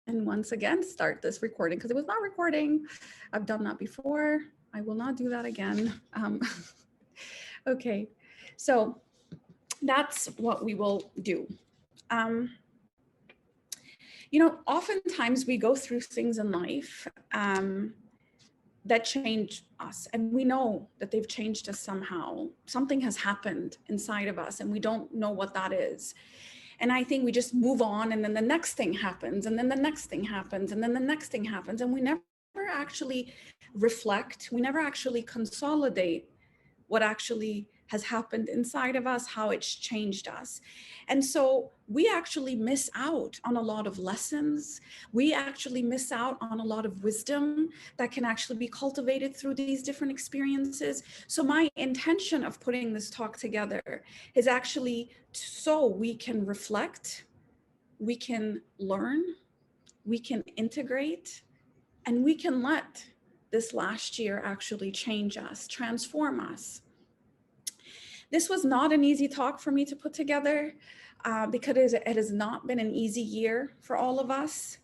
and once again start this recording because it was not recording. I've done that before. I will not do that again. Okay, so that's what we will do. You know, oftentimes we go through things in life that change us, and we know that they've changed us somehow. Something has happened inside of us and we don't know what that is. And I think we just move on, and then the next thing happens, and then the next thing happens, and then the next thing happens, and we never actually reflect, we never actually consolidate what actually has happened inside of us, how it's changed us. And so we actually miss out on a lot of lessons. We actually miss out on a lot of wisdom that can actually be cultivated through these different experiences. So my intention of putting this talk together is actually so we can reflect, we can learn, we can integrate, and we can let this last year actually change us, transform us. This was not an easy talk for me to put together because it has not been an easy year for all of us.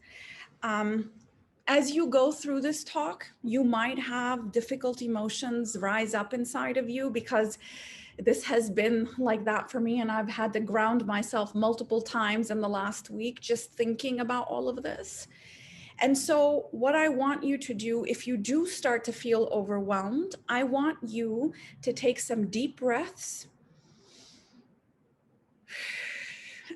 As you go through this talk, you might have difficult emotions rise up inside of you because this has been like that for me, and I've had to ground myself multiple times in the last week just thinking about all of this. And so what I want you to do, if you do start to feel overwhelmed, I want you to take some deep breaths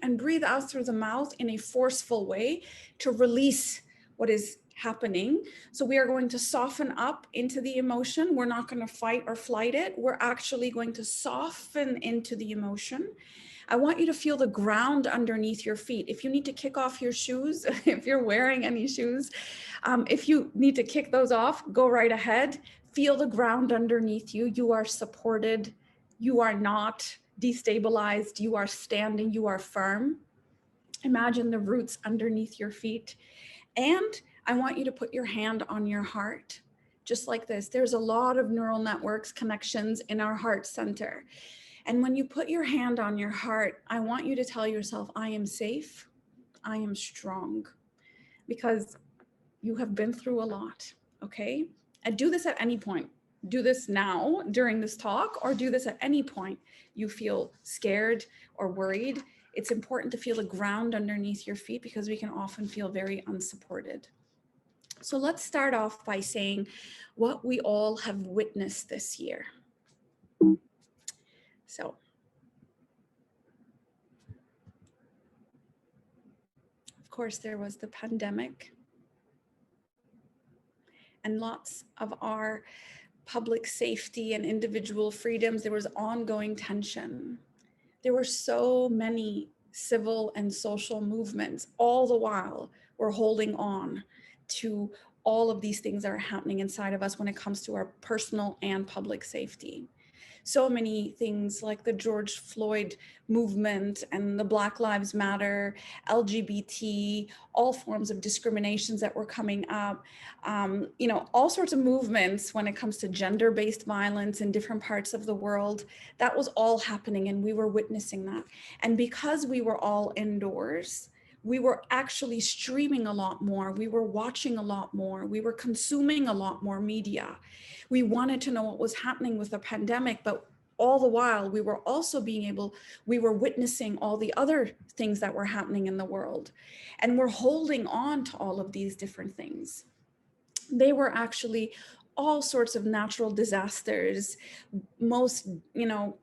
and breathe out through the mouth in a forceful way to release what is happening. So we are going to soften up into the emotion. We're not going to fight or flight it. We're actually going to soften into the emotion. I want you to feel the ground underneath your feet. If you need to kick off your shoes, if you're wearing any shoes, if you need to kick those off, go right ahead. Feel the ground underneath you. You are supported. You are not destabilized. You are standing. You are firm. Imagine the roots underneath your feet. And I want you to put your hand on your heart, just like this. There's a lot of neural networks, connections in our heart center. And when you put your hand on your heart, I want you to tell yourself, I am safe, I am strong, because you have been through a lot, okay? And do this at any point. Do this now during this talk, or do this at any point you feel scared or worried. It's important to feel the ground underneath your feet because we can often feel very unsupported. So let's start off by saying what we all have witnessed this year. So, of course, there was the pandemic, and lots of our public safety and individual freedoms, there was ongoing tension. There were so many civil and social movements. All the while, we're holding on to all of these things that are happening inside of us when it comes to our personal and public safety. So many things like the George Floyd movement and the Black Lives Matter, LGBT, all forms of discriminations that were coming up, you know, all sorts of movements when it comes to gender-based violence in different parts of the world. That was all happening, and we were witnessing that. And because we were all indoors, we were actually streaming a lot more. We were watching a lot more. We were consuming a lot more media. We wanted to know what was happening with the pandemic, but all the while we were also we were witnessing all the other things that were happening in the world. And we're holding on to all of these different things. They were actually all sorts of natural disasters, most,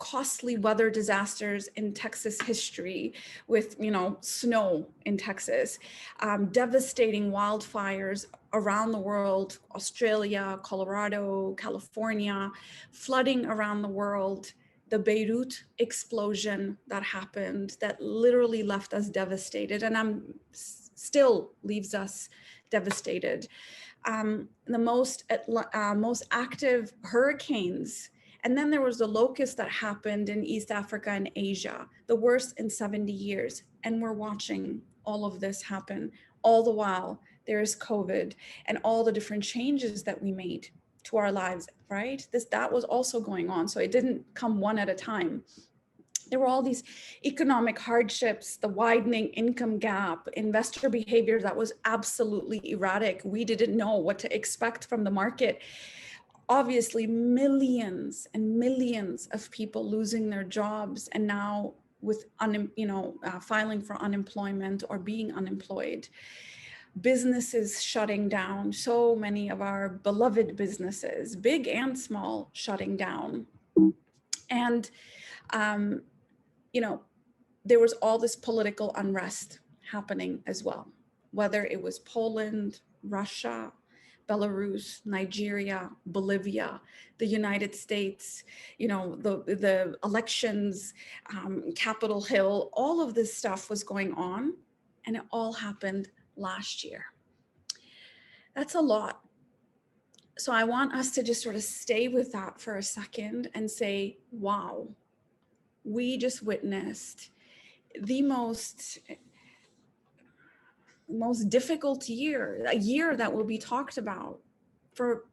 costly weather disasters in Texas history with, snow in Texas, devastating wildfires around the world, Australia, Colorado, California, flooding around the world, the Beirut explosion that happened that literally left us devastated, and still leaves us devastated. The most active hurricanes. And then there was the locust that happened in East Africa and Asia, the worst in 70 years. And we're watching all of this happen. All the while, there is COVID and all the different changes that we made to our lives, right? That was also going on. So it didn't come one at a time. There were all these economic hardships, the widening income gap, investor behavior that was absolutely erratic. We didn't know what to expect from the market. Obviously, millions and millions of people losing their jobs, and now with filing for unemployment or being unemployed. Businesses shutting down, so many of our beloved businesses, big and small, shutting down. And there was all this political unrest happening as well, whether it was Poland, Russia, Belarus, Nigeria, Bolivia, the United States, the elections, Capitol Hill, all of this stuff was going on, and it all happened last year. That's a lot. So I want us to just sort of stay with that for a second and say, wow, we just witnessed the most difficult year, a year that will be talked about for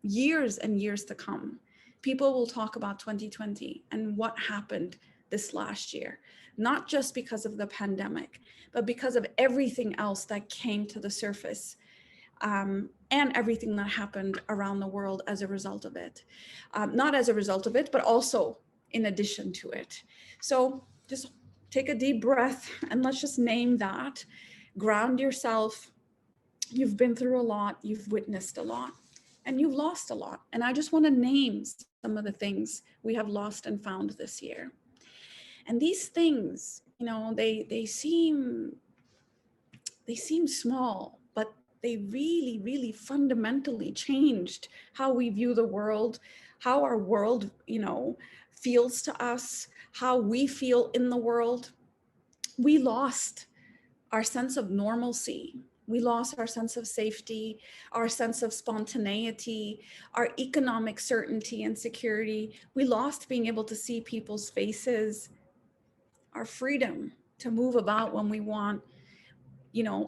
years and years to come. People will talk about 2020 and what happened this last year, not just because of the pandemic, but because of everything else that came to the surface, and everything that happened around the world as a result of it. Not as a result of it, but also in addition to it. So just take a deep breath and let's just name that. Ground yourself. You've been through a lot, you've witnessed a lot, and you've lost a lot. And I just want to name some of the things we have lost and found this year. And these things, they seem small, but they really, really fundamentally changed how we view the world, how our world, feels to us, how we feel in the world. We lost our sense of normalcy. We lost our sense of safety, our sense of spontaneity, our economic certainty and security. We lost being able to see people's faces, our freedom to move about when we want,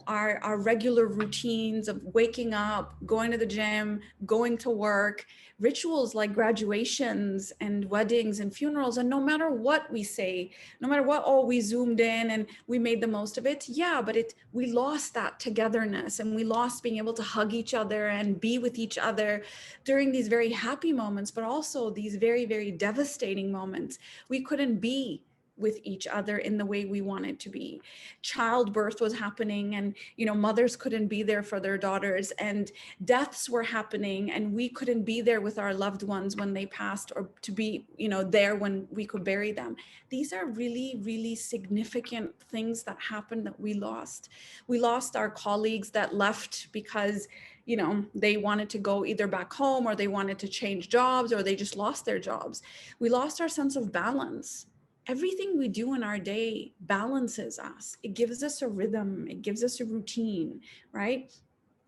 our regular routines of waking up, going to the gym, going to work, rituals like graduations and weddings and funerals. And no matter what we say, no matter what, we zoomed in and we made the most of it. Yeah, but we lost that togetherness, and we lost being able to hug each other and be with each other during these very happy moments, but also these very, very devastating moments. We couldn't be with each other in the way we wanted to be. Childbirth was happening, and mothers couldn't be there for their daughters, and deaths were happening, and we couldn't be there with our loved ones when they passed, or to be there when we could bury them. These are really, really significant things that happened that we lost. We lost our colleagues that left because they wanted to go either back home, or they wanted to change jobs, or they just lost their jobs. We lost our sense of balance. Everything we do in our day balances us. It gives us a rhythm. It gives us a routine, right?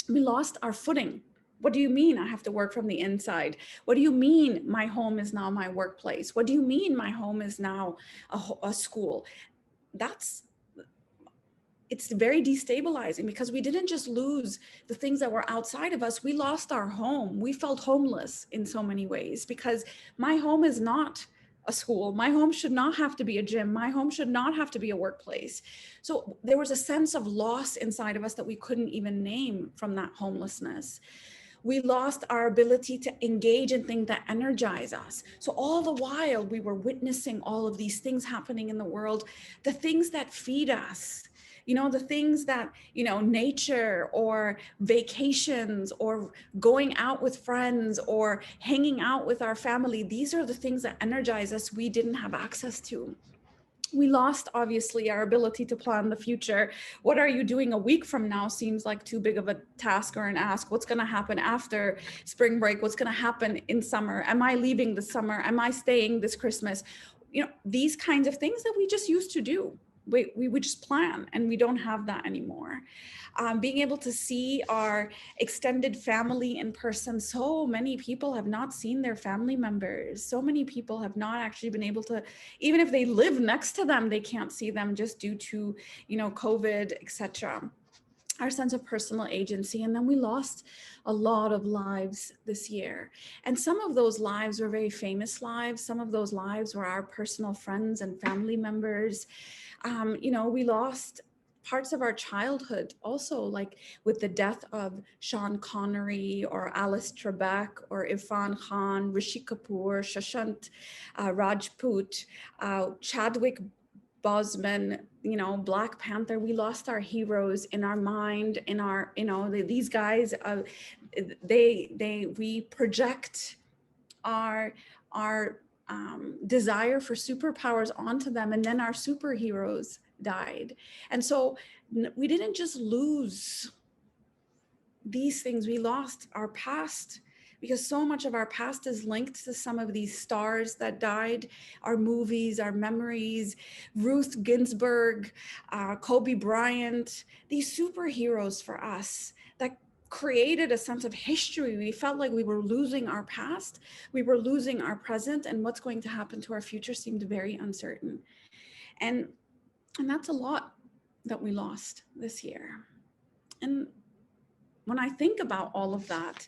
We lost our footing. What do you mean I have to work from the inside? What do you mean my home is now my workplace? What do you mean my home is now a school? It's very destabilizing, because we didn't just lose the things that were outside of us. We lost our home. We felt homeless in so many ways, because my home is not a school. My home should not have to be a gym. My home should not have to be a workplace. So there was a sense of loss inside of us that we couldn't even name from that homelessness. We lost our ability to engage in things that energize us. So all the while we were witnessing all of these things happening in the world, the things that feed us, the things that, nature or vacations or going out with friends or hanging out with our family, these are the things that energize us, we didn't have access to. We lost, obviously, our ability to plan the future. What are you doing a week from now seems like too big of a task or an ask. What's going to happen after spring break? What's going to happen in summer? Am I leaving this summer? Am I staying this Christmas? These kinds of things that we just used to do. We would just plan, and we don't have that anymore. Being able to see our extended family in person. So many people have not seen their family members. So many people have not actually been able to, even if they live next to them, they can't see them just due to, COVID, etc. our sense of personal agency. And then we lost a lot of lives this year. And some of those lives were very famous lives. Some of those lives were our personal friends and family members. We lost parts of our childhood also, like with the death of Sean Connery or Alice Trebek or Irfan Khan, Rishi Kapoor, Shashant Rajput, Chadwick Boseman, Black Panther. We lost our heroes in our mind, in our, these guys, we project our desire for superpowers onto them, and then our superheroes died. And so we didn't just lose these things, we lost our past, because so much of our past is linked to some of these stars that died, our movies, our memories, Ruth Ginsburg, Kobe Bryant, these superheroes for us that created a sense of history. We felt like we were losing our past, we were losing our present, and what's going to happen to our future seemed very uncertain. And that's a lot that we lost this year. And when I think about all of that,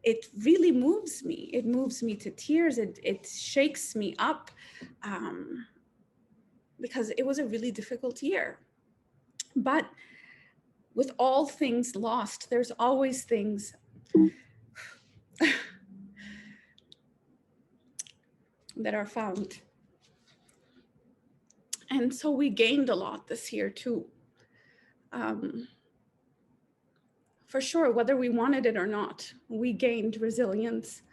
it really moves me. It moves me to tears. It shakes me up because it was a really difficult year. But with all things lost, there's always things that are found. And so we gained a lot this year too. For sure, whether we wanted it or not, we gained resilience.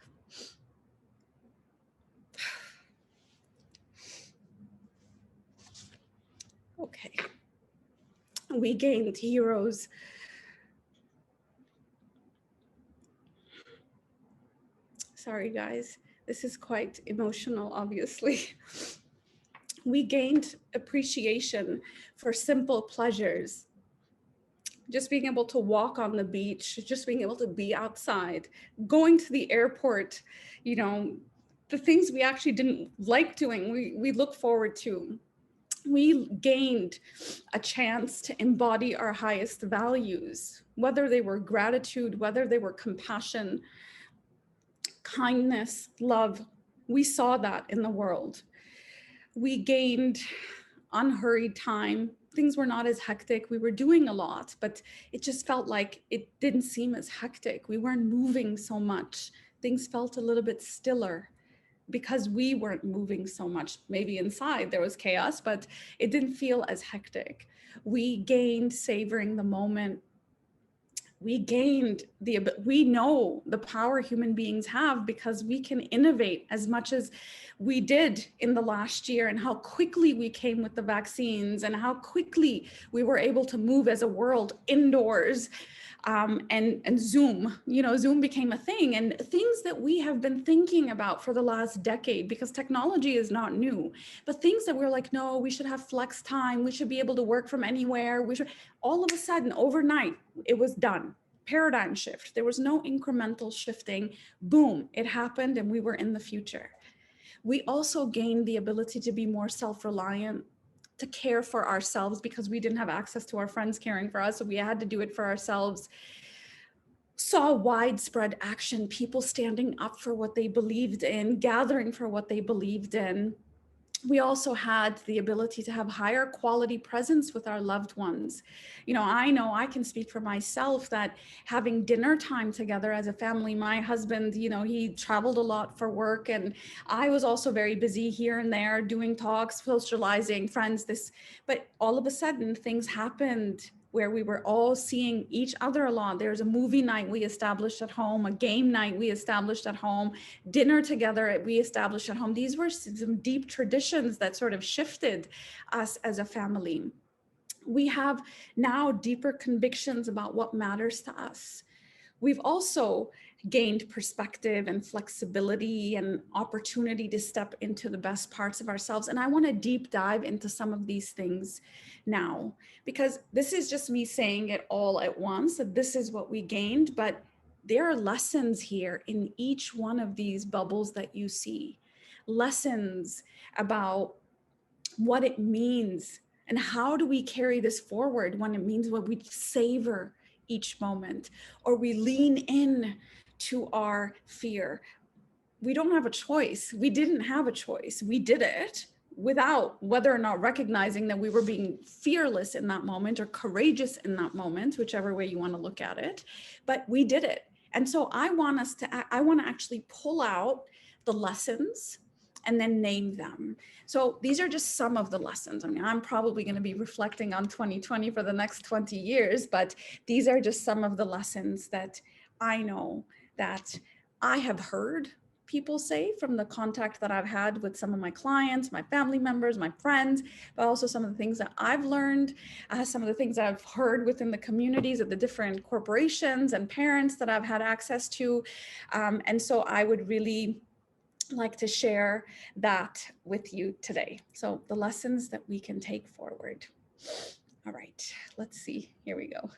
Okay. We gained heroes. Sorry, guys. This is quite emotional, obviously. We gained appreciation for simple pleasures. Just being able to walk on the beach, just being able to be outside, going to the airport, the things we actually didn't like doing, we look forward to. We gained a chance to embody our highest values, whether they were gratitude, whether they were compassion, kindness, love. We saw that in the world. We gained unhurried time. Things were not as hectic. We were doing a lot, but it just felt like it didn't seem as hectic. We weren't moving so much. Things felt a little bit stiller because we weren't moving so much. Maybe inside there was chaos, but it didn't feel as hectic. We gained savoring the moment. We gained we know the power human beings have because we can innovate as much as we did in the last year, and how quickly we came with the vaccines and how quickly we were able to move as a world indoors. And Zoom, Zoom became a thing, and things that we have been thinking about for the last decade, because technology is not new, but things that we're like, no, we should have flex time. We should be able to work from anywhere. All of a sudden, overnight, it was done. Paradigm shift. There was no incremental shifting. Boom, it happened, and we were in the future. We also gained the ability to be more self-reliant, to care for ourselves, because we didn't have access to our friends caring for us, so we had to do it for ourselves. Saw widespread action, people standing up for what they believed in, gathering for what they believed in. We also had the ability to have higher quality presence with our loved ones. I know I can speak for myself that having dinner time together as a family, my husband, he traveled a lot for work, and I was also very busy here and there doing talks, socializing, friends, but all of a sudden things happened where we were all seeing each other a lot. There's a movie night we established at home, a game night we established at home, dinner together we established at home. These were some deep traditions that sort of shifted us as a family. We have now deeper convictions about what matters to us. We've also gained perspective and flexibility and opportunity to step into the best parts of ourselves. And I want to deep dive into some of these things now, because this is just me saying it all at once, that this is what we gained, but there are lessons here in each one of these bubbles that you see. Lessons about what it means And how do we carry this forward when it means what we savor each moment, or we lean in to our fear? We don't have a choice. We didn't have a choice. We did it without whether or not recognizing that we were being fearless in that moment or courageous in that moment, whichever way you want to look at it, but we did it. And so I want to actually pull out the lessons and then name them. So these are just some of the lessons. I mean, I'm probably going to be reflecting on 2020 for the next 20 years, but these are just some of the lessons that I know that I have heard people say from the contact that I've had with some of my clients, my family members, my friends, but also some of the things that I've learned, some of the things I've heard within the communities of the different corporations and parents that I've had access to. And so I would really like to share that with you today. So the lessons that we can take forward. All right, let's see, here we go.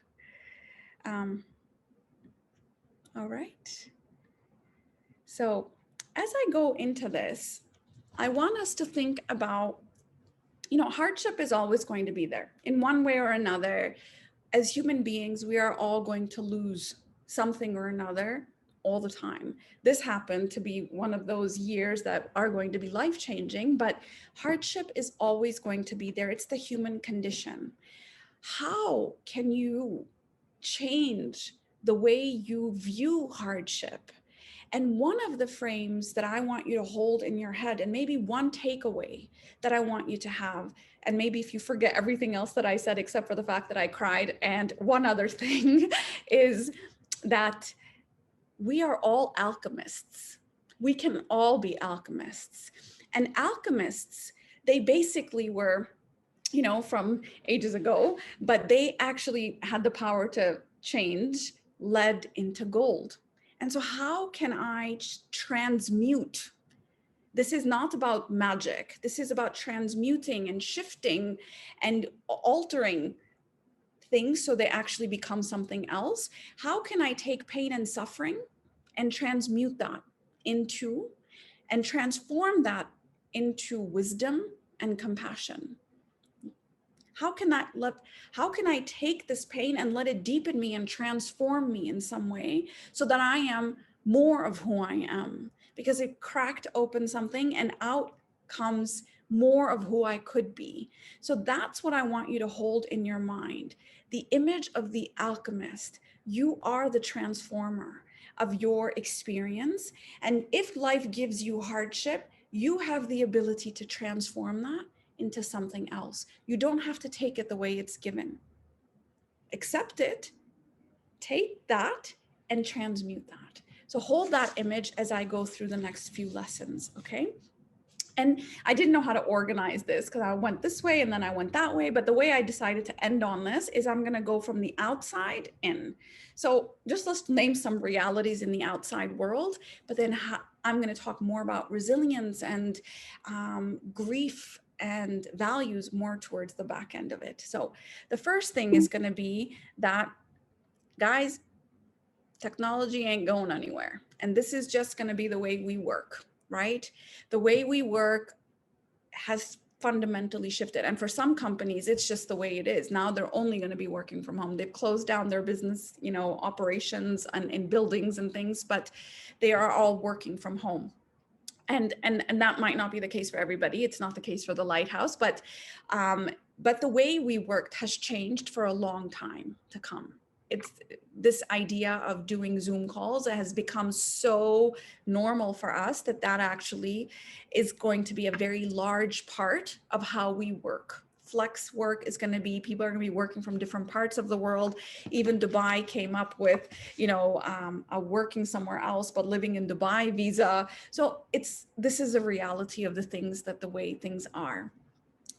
All right. So as I go into this, I want us to think about, hardship is always going to be there in one way or another. As human beings, we are all going to lose something or another all the time. This happened to be one of those years that are going to be life-changing, but hardship is always going to be there. It's the human condition. How can you change the way you view hardship? And one of the frames that I want you to hold in your head, and maybe one takeaway that I want you to have, and maybe if you forget everything else that I said, except for the fact that I cried, and one other thing is that we are all alchemists. We can all be alchemists. And alchemists, they basically were, from ages ago, but they actually had the power to change lead into gold. And so how can I transmute? This is not about magic. This is about transmuting and shifting and altering things so they actually become something else. How can I take pain and suffering and transmute that into, and transform that into wisdom and compassion? How can I take this pain and let it deepen me and transform me in some way so that I am more of who I am? Because it cracked open something and out comes more of who I could be. So that's what I want you to hold in your mind. The image of the alchemist. You are the transformer of your experience. And if life gives you hardship, you have the ability to transform that into something else. You don't have to take it the way it's given. Accept it, take that, and transmute that. So hold that image as I go through the next few lessons, okay? And I didn't know how to organize this because I went this way and then I went that way. But the way I decided to end on this is I'm going to go from the outside in. So just let's name some realities in the outside world, but then I'm going to talk more about resilience and grief and values more towards the back end of it. So the first thing is going to be that, guys, technology ain't going anywhere. And this is just going to be the way we work, right? The way we work has fundamentally shifted. And for some companies, it's just the way it is. Now they're only going to be working from home. They've closed down their business, operations and in buildings and things, but they are all working from home. And that might not be the case for everybody. It's not the case for the Lighthouse, but the way we worked has changed for a long time to come. It's this idea of doing Zoom calls that has become so normal for us that actually is going to be a very large part of how we work. Flex work is going to be, people are going to be working from different parts of the world. Even Dubai came up with, a working somewhere else, but living in Dubai visa. So this is a reality of the way things are.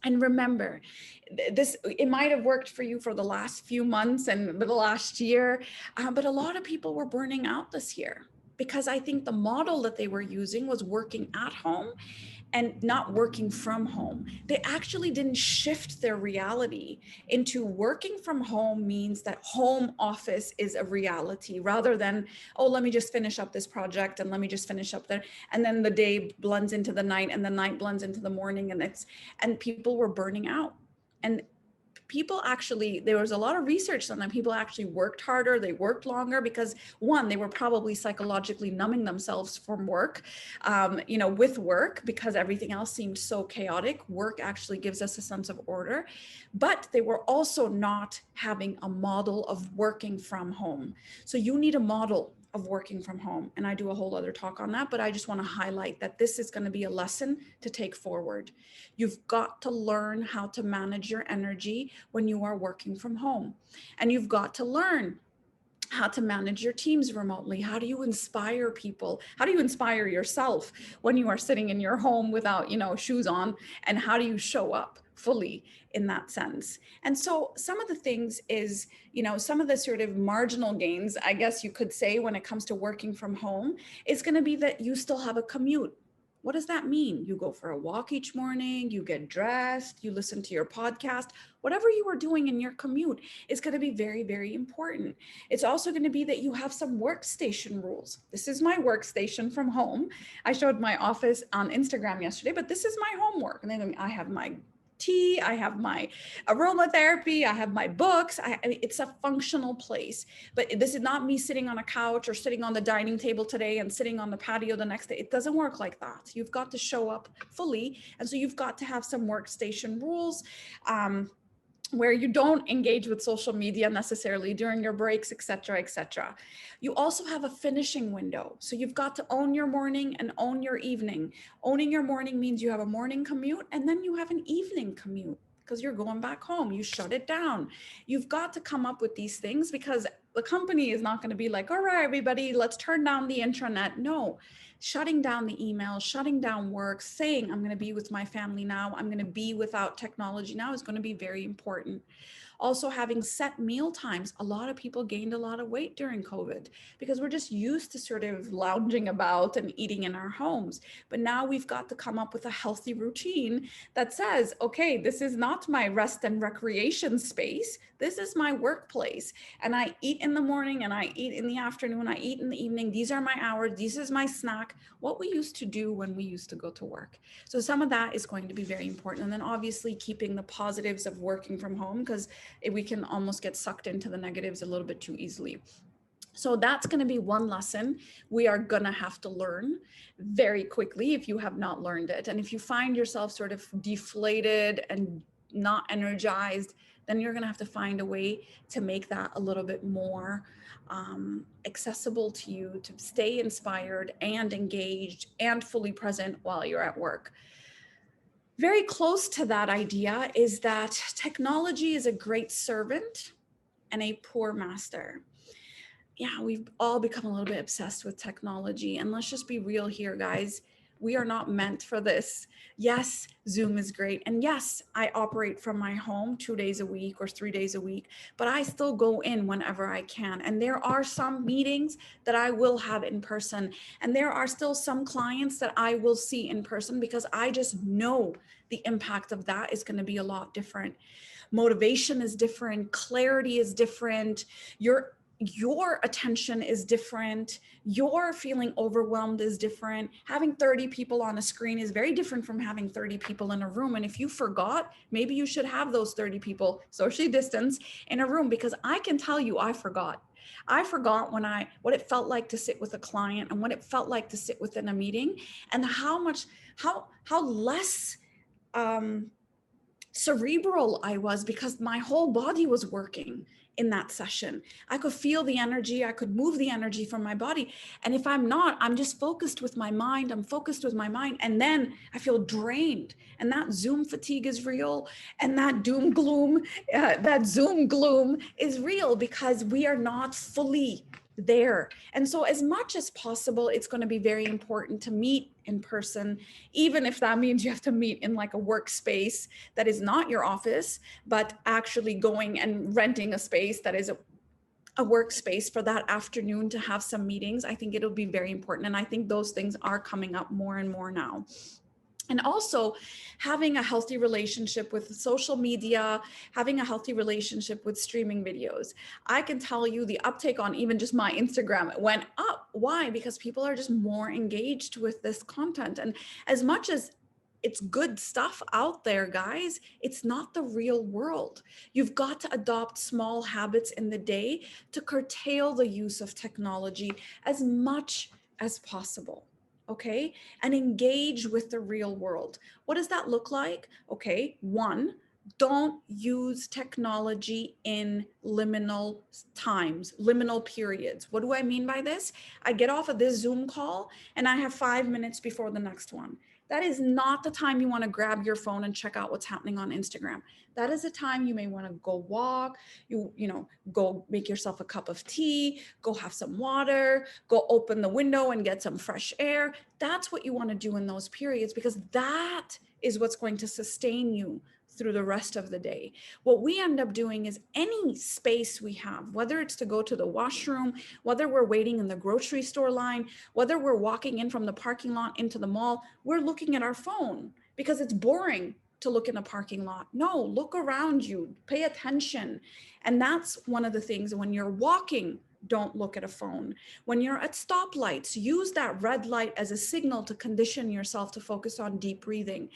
And remember, it might have worked for you for the last few months and the last year, but a lot of people were burning out this year because I think the model that they were using was working at home and not working from home. They actually didn't shift their reality into working from home means that home office is a reality rather than, oh, let me just finish up this project and let me just finish up there. And then the day blends into the night and the night blends into the morning and people were burning out And people actually, there was a lot of research on that. People actually worked harder, they worked longer because one, they were probably psychologically numbing themselves from work, with work, because everything else seemed so chaotic. Work actually gives us a sense of order, but they were also not having a model of working from home. So you need a model of working from home. And I do a whole other talk on that, but I just want to highlight that this is going to be a lesson to take forward. You've got to learn how to manage your energy when you are working from home. And you've got to learn how to manage your teams remotely. How do you inspire people? How do you inspire yourself when you are sitting in your home without, shoes on? And how do you show up fully in that sense? And so some of the things is, some of the sort of marginal gains, I guess you could say, when it comes to working from home, is going to be that you still have a commute. What does that mean? You go for a walk each morning, you get dressed, you listen to your podcast. Whatever you are doing in your commute is going to be very, very important. It's also going to be that you have some workstation rules. This is my workstation from home. I showed my office on Instagram yesterday, but this is my homework. And then I have my tea, I have my aromatherapy, I have my books. It's a functional place, but this is not me sitting on a couch or sitting on the dining table today and sitting on the patio the next day. It doesn't work like that. You've got to show up fully. And so you've got to have some workstation rules, where you don't engage with social media necessarily during your breaks, et cetera, et cetera. You also have a finishing window. So you've got to own your morning and own your evening. Owning your morning means you have a morning commute and then you have an evening commute because you're going back home. You shut it down. You've got to come up with these things because the company is not going to be like, all right, everybody, let's turn down the intranet. No. Shutting down the email, shutting down work, saying I'm going to be with my family now, I'm going to be without technology now is going to be very important. Also having set meal times. A lot of people gained a lot of weight during COVID because we're just used to sort of lounging about and eating in our homes. But now we've got to come up with a healthy routine that says, okay, this is not my rest and recreation space. This is my workplace. And I eat in the morning and I eat in the afternoon, I eat in the evening. These are my hours. This is my snack. What we used to do when we used to go to work. So some of that is going to be very important. And then obviously keeping the positives of working from home, because we can almost get sucked into the negatives a little bit too easily. So that's going to be one lesson we are going to have to learn very quickly if you have not learned it. And if you find yourself sort of deflated and not energized, then you're going to have to find a way to make that a little bit more accessible to you, to stay inspired and engaged and fully present while you're at work. Very close to that idea is that technology is a great servant and a poor master. Yeah, we've all become a little bit obsessed with technology. And let's just be real here, guys. We are not meant for this. Yes, Zoom is great. And yes, I operate from my home 2 days a week or 3 days a week, but I still go in whenever I can. And there are some meetings that I will have in person. And there are still some clients that I will see in person because I just know the impact of that is going to be a lot different. Motivation is different. Clarity is different. Your attention is different. Your feeling overwhelmed is different. Having 30 people on a screen is very different from having 30 people in a room. And if you forgot, maybe you should have those 30 people socially distanced in a room, because I can tell you, I forgot. I forgot what it felt like to sit with a client and what it felt like to sit within a meeting, and how less cerebral I was because my whole body was working in that session. I could feel the energy. I could move the energy from my body. And if I'm not, I'm just focused with my mind. I'm focused with my mind. And then I feel drained. And that Zoom fatigue is real. And that Zoom gloom is real because we are not fully there. And so as much as possible, it's going to be very important to meet in person, even if that means you have to meet in like a workspace that is not your office, but actually going and renting a space that is a workspace for that afternoon to have some meetings. I think it'll be very important. And I think those things are coming up more and more now. And also having a healthy relationship with social media, having a healthy relationship with streaming videos. I can tell you the uptake on even just my Instagram went up. Why? Because people are just more engaged with this content. And as much as it's good stuff out there, guys. It's not the real world. You've got to adopt small habits in the day to curtail the use of technology as much as possible. Okay, and engage with the real world. What does that look like? Okay, one, don't use technology in liminal times, liminal periods. What do I mean by this? I get off of this Zoom call and I have 5 minutes before the next one. That is not the time you want to grab your phone and check out what's happening on Instagram. That is a time you may want to go walk, you know, go make yourself a cup of tea, go have some water, go open the window and get some fresh air. That's what you want to do in those periods, because that is what's going to sustain you through the rest of the day. What we end up doing is any space we have, whether it's to go to the washroom, whether we're waiting in the grocery store line, whether we're walking in from the parking lot into the mall, we're looking at our phone because it's boring to look in a parking lot. No, look around you, pay attention. And that's one of the things. When you're walking, don't look at a phone. When you're at stoplights, use that red light as a signal to condition yourself to focus on deep breathing.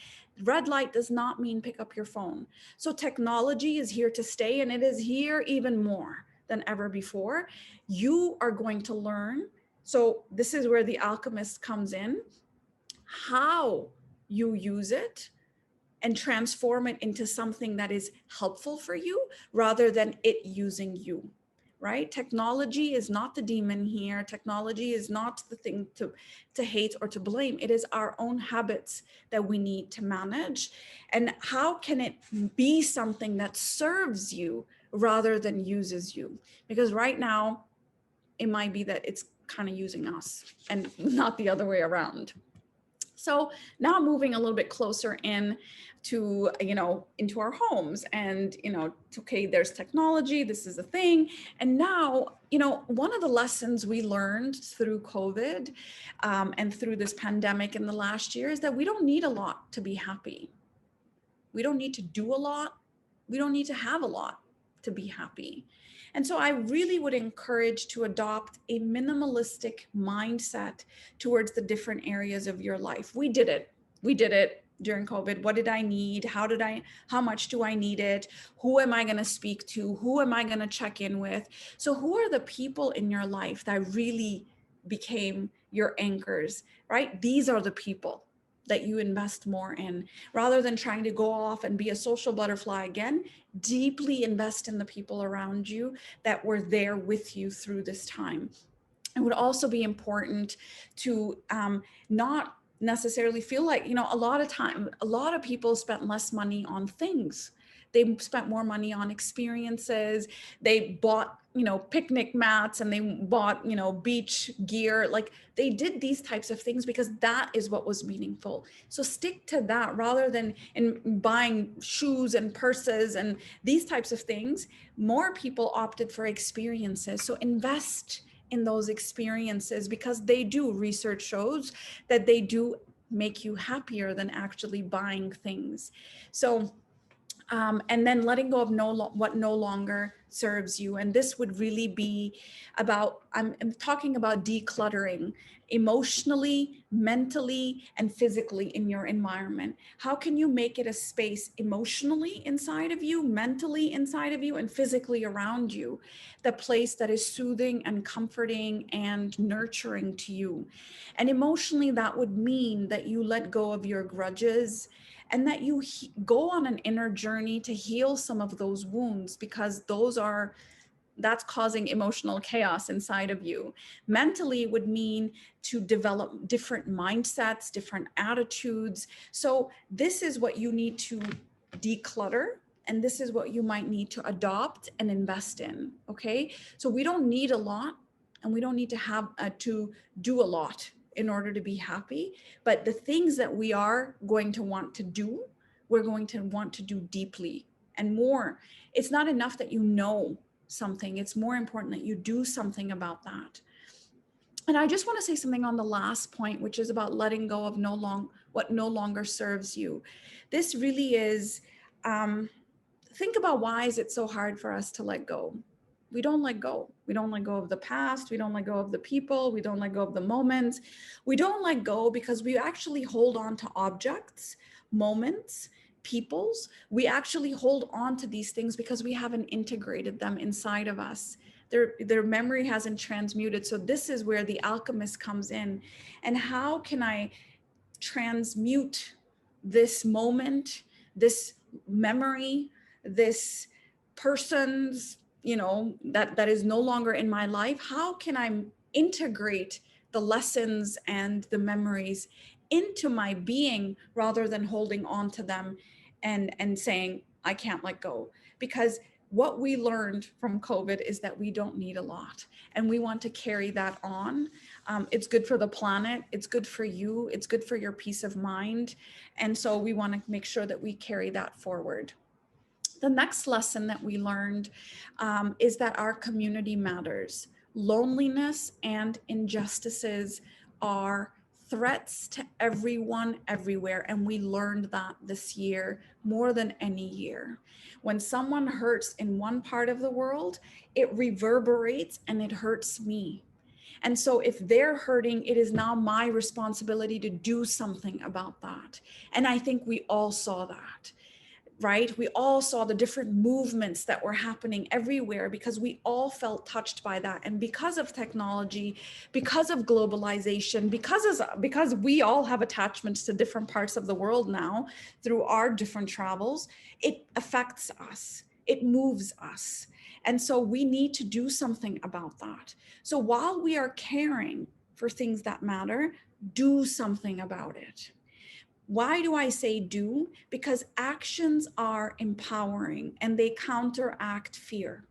Red light does not mean pick up your phone. So technology is here to stay, and it is here even more than ever before. You are going to learn. So this is where the alchemist comes in, how you use it and transform it into something that is helpful for you rather than it using you. Right? Technology is not the demon here. Technology is not the thing to hate or to blame. It is our own habits that we need to manage. And how can it be something that serves you rather than uses you? Because right now, it might be that it's kind of using us and not the other way around. So now moving a little bit closer in to, into our homes, and, okay, there's technology, this is a thing. And now, one of the lessons we learned through COVID and through this pandemic in the last year is that we don't need a lot to be happy. We don't need to do a lot. We don't need to have a lot to be happy. And so I really would encourage to adopt a minimalistic mindset towards the different areas of your life. We did it during COVID. What did I need? How much do I need it? Who am I going to speak to? Who am I going to check in with? So who are the people in your life that really became your anchors, right? These are the people that you invest more in, rather than trying to go off and be a social butterfly again. Deeply invest in the people around you that were there with you through this time. It would also be important to not necessarily feel like, a lot of people spent less money on things. They spent more money on experiences. They bought, picnic mats, and they bought, beach gear. Like, they did these types of things because that is what was meaningful. So stick to that rather than in buying shoes and purses and these types of things. More people opted for experiences. So invest in those experiences, because research shows that they do make you happier than actually buying things. So and then letting go of what no longer serves you. And this would really be about, I'm talking about decluttering emotionally, mentally, and physically in your environment. How can you make it a space emotionally inside of you, mentally inside of you, and physically around you, the place that is soothing and comforting and nurturing to you? And emotionally, that would mean that you let go of your grudges, and that you go on an inner journey to heal some of those wounds, because that's causing emotional chaos inside of you. Mentally would mean to develop different mindsets, different attitudes. So this is what you need to declutter, and this is what you might need to adopt and invest in, okay? So we don't need a lot, and we don't need to have to do a lot in order to be happy. But the things that we are going to want to do, we're going to want to do deeply and more. It's not enough that you know something. It's more important that you do something about that. And I just want to say something on the last point, which is about letting go of what no longer serves you. This really is, think about, why is it so hard for us to let go? We don't let go. We don't let go of the past. We don't let go of the people. We don't let go of the moments. We don't let go because we actually hold on to objects moments, peoples, we actually hold on to these things because we haven't integrated them inside of us. Their memory hasn't transmuted. So this is where the alchemist comes in. And how can I transmute this moment, this memory, this person's, that is no longer in my life? How can I integrate the lessons and the memories into my being rather than holding on to them and saying, I can't let go? Because what we learned from COVID is that we don't need a lot, and we want to carry that on. It's good for the planet, it's good for you, it's good for your peace of mind. And so we want to make sure that we carry that forward. The next lesson that we learned is that our community matters. Loneliness and injustices are threats to everyone, everywhere. And we learned that this year more than any year. When someone hurts in one part of the world, it reverberates and it hurts me. And so if they're hurting, it is now my responsibility to do something about that. And I think we all saw that. Right? We all saw the different movements that were happening everywhere because we all felt touched by that. And because of technology, because of globalization, because we all have attachments to different parts of the world now through our different travels, it affects us, it moves us. And so we need to do something about that. So while we are caring for things that matter, do something about it. Why do I say do? Because actions are empowering and they counteract fear.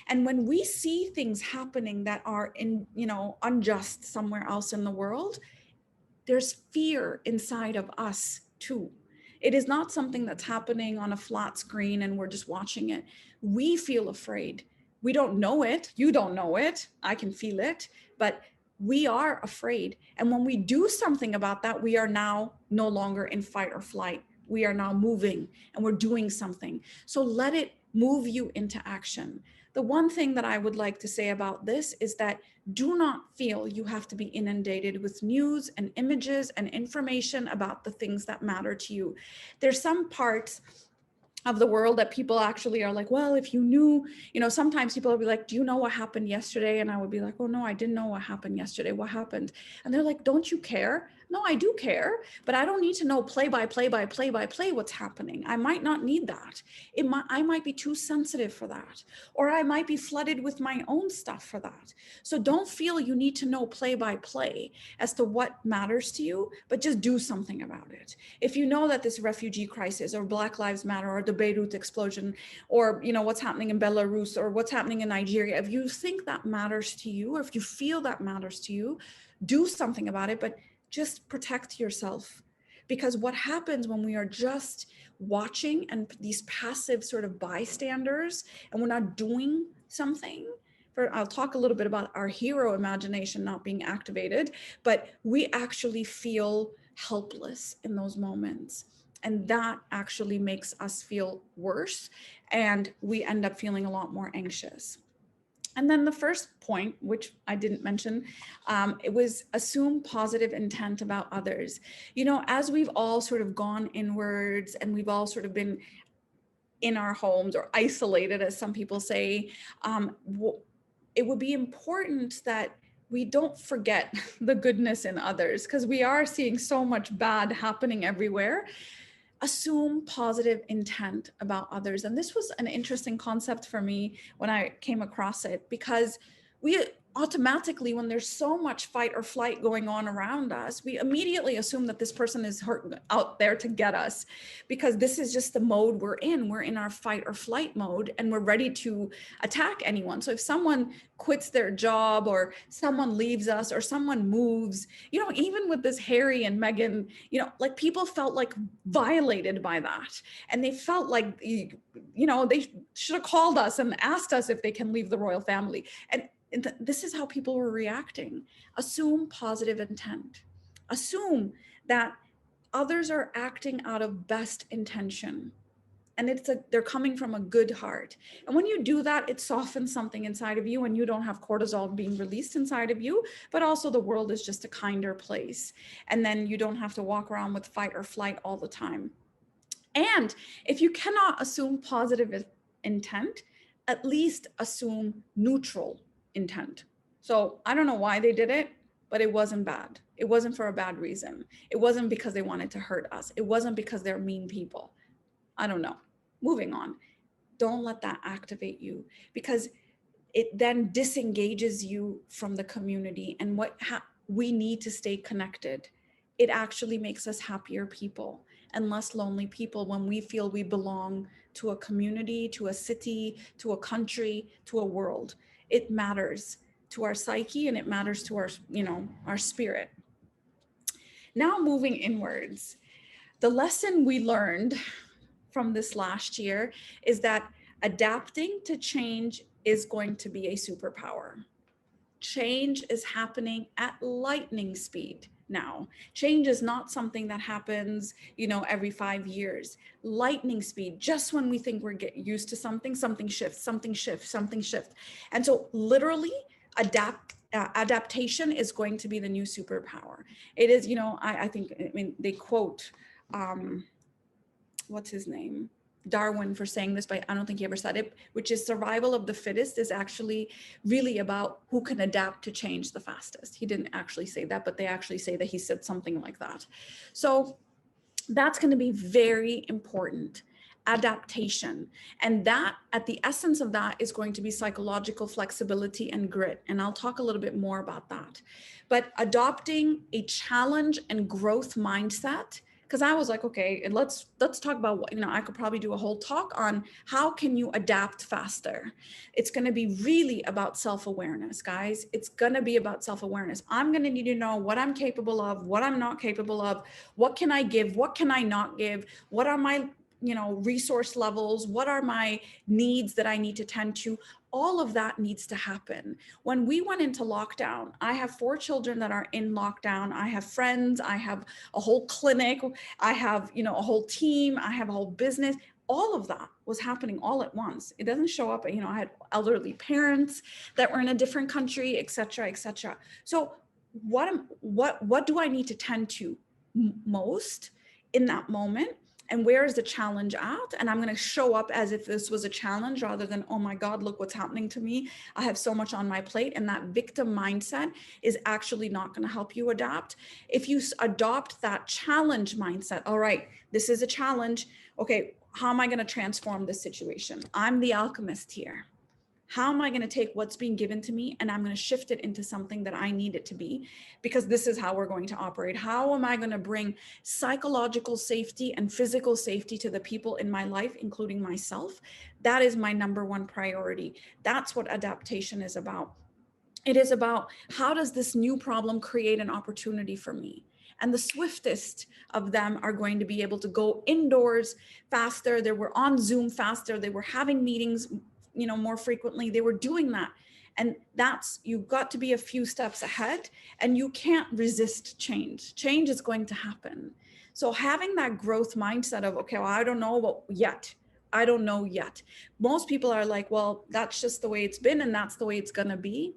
And when we see things happening that are unjust somewhere else in the world, there's fear inside of us too. It is not something that's happening on a flat screen and we're just watching it. We feel afraid. We don't know it. You don't know it. I can feel it, but we are afraid. And when we do something about that, we are now no longer in fight or flight. We are now moving and we're doing something. So let it move you into action. The one thing that I would like to say about this is that do not feel you have to be inundated with news and images and information about the things that matter to you. There's some parts of the world that people actually are like, well, if you knew, sometimes people will be like, do you know what happened yesterday? And I would be like, oh no, I didn't know what happened yesterday. What happened? And they're like, don't you care? No, I do care, but I don't need to know play by play what's happening. I might not need that. I might be too sensitive for that, or I might be flooded with my own stuff for that. So don't feel you need to know play by play as to what matters to you, but just do something about it. If you know that this refugee crisis or Black Lives Matter or the Beirut explosion or what's happening in Belarus or what's happening in Nigeria, if you think that matters to you or if you feel that matters to you, do something about it, but just protect yourself. Because what happens when we are just watching and these passive sort of bystanders and we're not doing something, I'll talk a little bit about our hero imagination not being activated, but we actually feel helpless in those moments. And that actually makes us feel worse. And we end up feeling a lot more anxious. And then the first point, which I didn't mention, it was assume positive intent about others. As we've all sort of gone inwards and we've all sort of been in our homes or isolated, as some people say, it would be important that we don't forget the goodness in others, because we are seeing so much bad happening everywhere. Assume positive intent about others. And this was an interesting concept for me when I came across it, because we automatically, when there's so much fight or flight going on around us, we immediately assume that this person is out there to get us, because this is just the mode we're in. We're in our fight or flight mode and we're ready to attack anyone. So if someone quits their job or someone leaves us or someone moves, even with this Harry and Meghan, like people felt like violated by that. And they felt like, they should have called us and asked us if they can leave the royal family. And this is how people were reacting. Assume positive intent. Assume that others are acting out of best intention. And they're coming from a good heart. And when you do that, it softens something inside of you, and you don't have cortisol being released inside of you, but also the world is just a kinder place. And then you don't have to walk around with fight or flight all the time. And if you cannot assume positive intent, at least assume neutral intent. So I don't know why they did it, but it wasn't bad. It wasn't for a bad reason. It wasn't because they wanted to hurt us. It wasn't because they're mean people. I don't know. Moving on. Don't let that activate you, because it then disengages you from the community and we need to stay connected. It actually makes us happier people and less lonely people when we feel we belong to a community, to a city, to a country, to a world. It matters to our psyche, and it matters to our, our spirit. Now moving inwards, the lesson we learned from this last year is that adapting to change is going to be a superpower. Change is happening at lightning speed now. Change is not something that happens, every 5 years. Lightning speed, just when we think we're getting used to something shifts. And so literally adaptation is going to be the new superpower. It is, I think, they quote, what's his name? Darwin for saying this, but I don't think he ever said it, which is survival of the fittest is actually really about who can adapt to change the fastest. He didn't actually say that, but they actually say that he said something like that. So that's going to be very important. Adaptation. And that, at the essence of that, is going to be psychological flexibility and grit. And I'll talk a little bit more about that. But adopting a challenge and growth mindset, because I was like, okay, and let's talk about what, I could probably do a whole talk on how can you adapt faster. It's going to be really about self-awareness, guys. It's going to be about self-awareness. I'm going to need to know what I'm capable of, what I'm not capable of, what can I give, what can I not give, what are my resource levels, what are my needs that I need to tend to. All of that needs to happen. When we went into lockdown, I have 4 children that are in lockdown. I have friends, I have a whole clinic, I have, a whole team, I have a whole business. All of that was happening all at once. It doesn't show up, I had elderly parents that were in a different country, et cetera, et cetera. So what do I need to tend to most in that moment? And where is the challenge at? And I'm going to show up as if this was a challenge rather than, oh my God, look what's happening to me. I have so much on my plate. And that victim mindset is actually not going to help you adapt. If you adopt that challenge mindset, all right, this is a challenge. Okay, how am I going to transform this situation? I'm the alchemist here. How am I going to take what's being given to me and I'm going to shift it into something that I need it to be, because this is how we're going to operate. How am I going to bring psychological safety and physical safety to the people in my life, including myself? That is my number one priority. That's what adaptation is about. It is about, how does this new problem create an opportunity for me? And the swiftest of them are going to be able to go indoors faster. They were on Zoom faster. They were having meetings more frequently. They were doing that. And you've got to be a few steps ahead, and you can't resist change. Change is going to happen. So having that growth mindset of, okay, well, I don't know yet. I don't know yet. Most people are like, well, that's just the way it's been and that's the way it's going to be.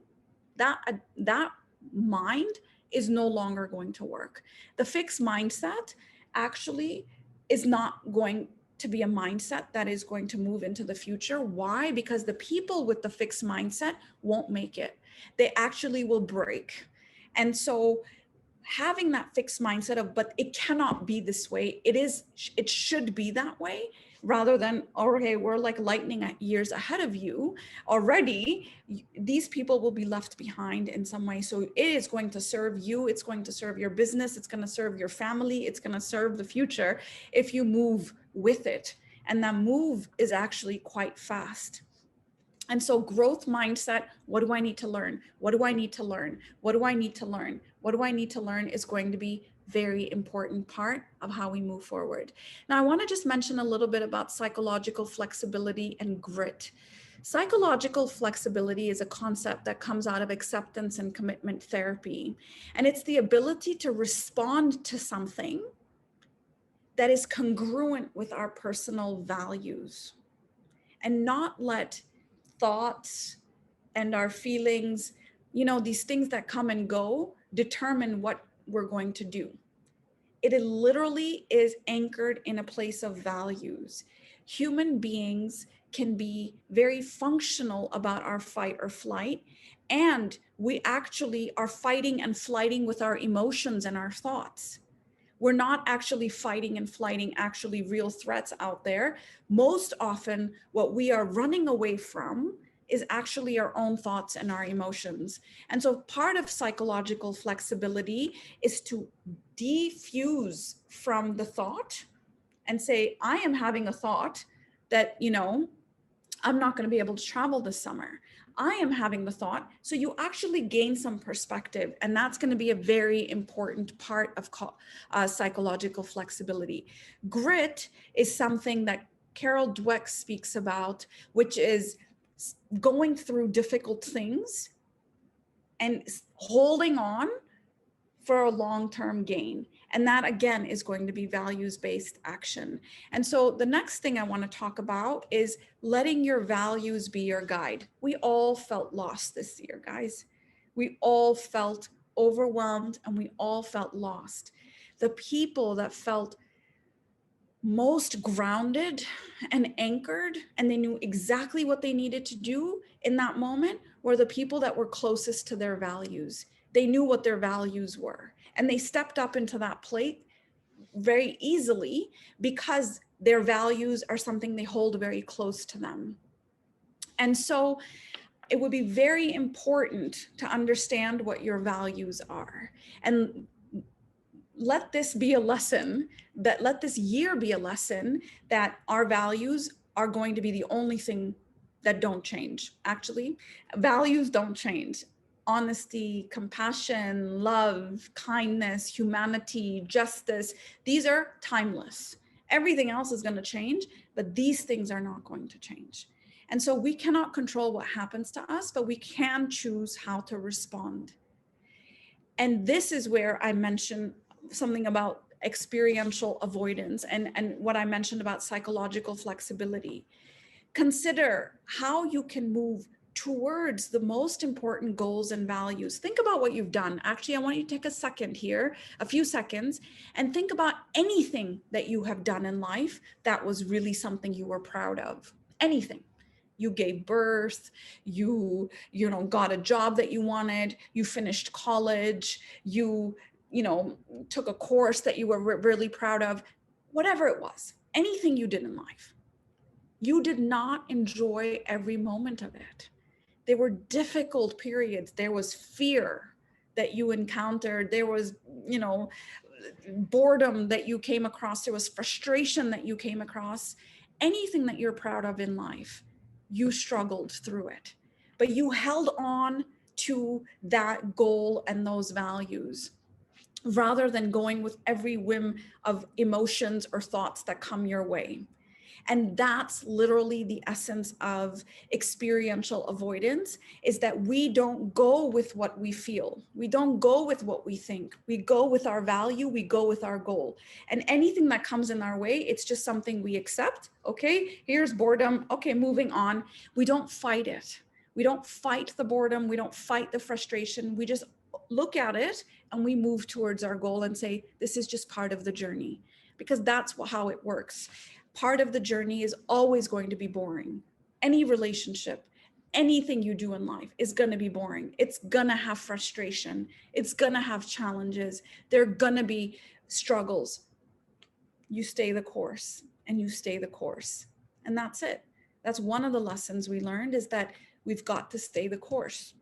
That mind is no longer going to work. The fixed mindset actually is not going to be a mindset that is going to move into the future. Why? Because the people with the fixed mindset won't make it. They actually will break. And so having that fixed mindset of, but it cannot be this way. It should be that way, rather than, okay, we're like lightning years ahead of you already. These people will be left behind in some way. So it is going to serve you. It's going to serve your business. It's going to serve your family. It's going to serve the future if you move with it. And that move is actually quite fast. And so growth mindset, what do I need to learn? What do I need to learn? What do I need to learn? What do I need to learn is going to be very important part of how we move forward. Now, I want to just mention a little bit about psychological flexibility and grit. Psychological flexibility is a concept that comes out of acceptance and commitment therapy. And it's the ability to respond to something that is congruent with our personal values, and not let thoughts and our feelings, these things that come and go, determine what we're going to do. It literally is anchored in a place of values. Human beings can be very functional about our fight or flight, and we actually are fighting and flighting with our emotions and our thoughts. We're not actually fighting and flighting actually real threats out there. Most often, what we are running away from is actually our own thoughts and our emotions. And so part of psychological flexibility is to defuse from the thought and say, I am having a thought that, I'm not going to be able to travel this summer. I am having the thought. So you actually gain some perspective, and that's going to be a very important part of psychological flexibility. Grit is something that Carol Dweck speaks about, which is going through difficult things and holding on for a long-term gain. And that, again, is going to be values-based action. And so the next thing I want to talk about is letting your values be your guide. We all felt lost this year, guys. We all felt overwhelmed, and we all felt lost. The people that felt most grounded and anchored, and they knew exactly what they needed to do in that moment, were the people that were closest to their values. They knew what their values were, and they stepped up into that plate very easily because their values are something they hold very close to them. And so it would be very important to understand what your values are, and let this be a lesson, that let this year be a lesson that our values are going to be the only thing that don't change. Actually, values don't change. Honesty, compassion, love, kindness, humanity, justice, these are timeless. Everything else is going to change, but these things are not going to change. And so we cannot control what happens to us, but we can choose how to respond. And this is where I mentioned something about experiential avoidance and what I mentioned about psychological flexibility. Consider how you can move towards the most important goals and values. Think about what you've done. Actually, I want you to take a second here, a few seconds, and think about anything that you have done in life that was really something you were proud of. Anything. You gave birth, you got a job that you wanted, you finished college, you took a course that you were really proud of, whatever it was, anything you did in life. You did not enjoy every moment of it. There were difficult periods. There was fear that you encountered. There was, boredom that you came across. There was frustration that you came across. Anything that you're proud of in life, you struggled through it, but you held on to that goal and those values rather than going with every whim of emotions or thoughts that come your way. And that's literally the essence of experiential avoidance, is that we don't go with what we feel. We don't go with what we think. We go with our value, we go with our goal. And anything that comes in our way, it's just something we accept. Okay, here's boredom. Okay, moving on. We don't fight it. We don't fight the boredom. We don't fight the frustration. We just look at it and we move towards our goal and say, this is just part of the journey, because that's how it works. Part of the journey is always going to be boring. Any relationship, anything you do in life is going to be boring. It's going to have frustration. It's going to have challenges. There are going to be struggles. You stay the course and you stay the course. And that's it. That's one of the lessons we learned, is that we've got to stay the course.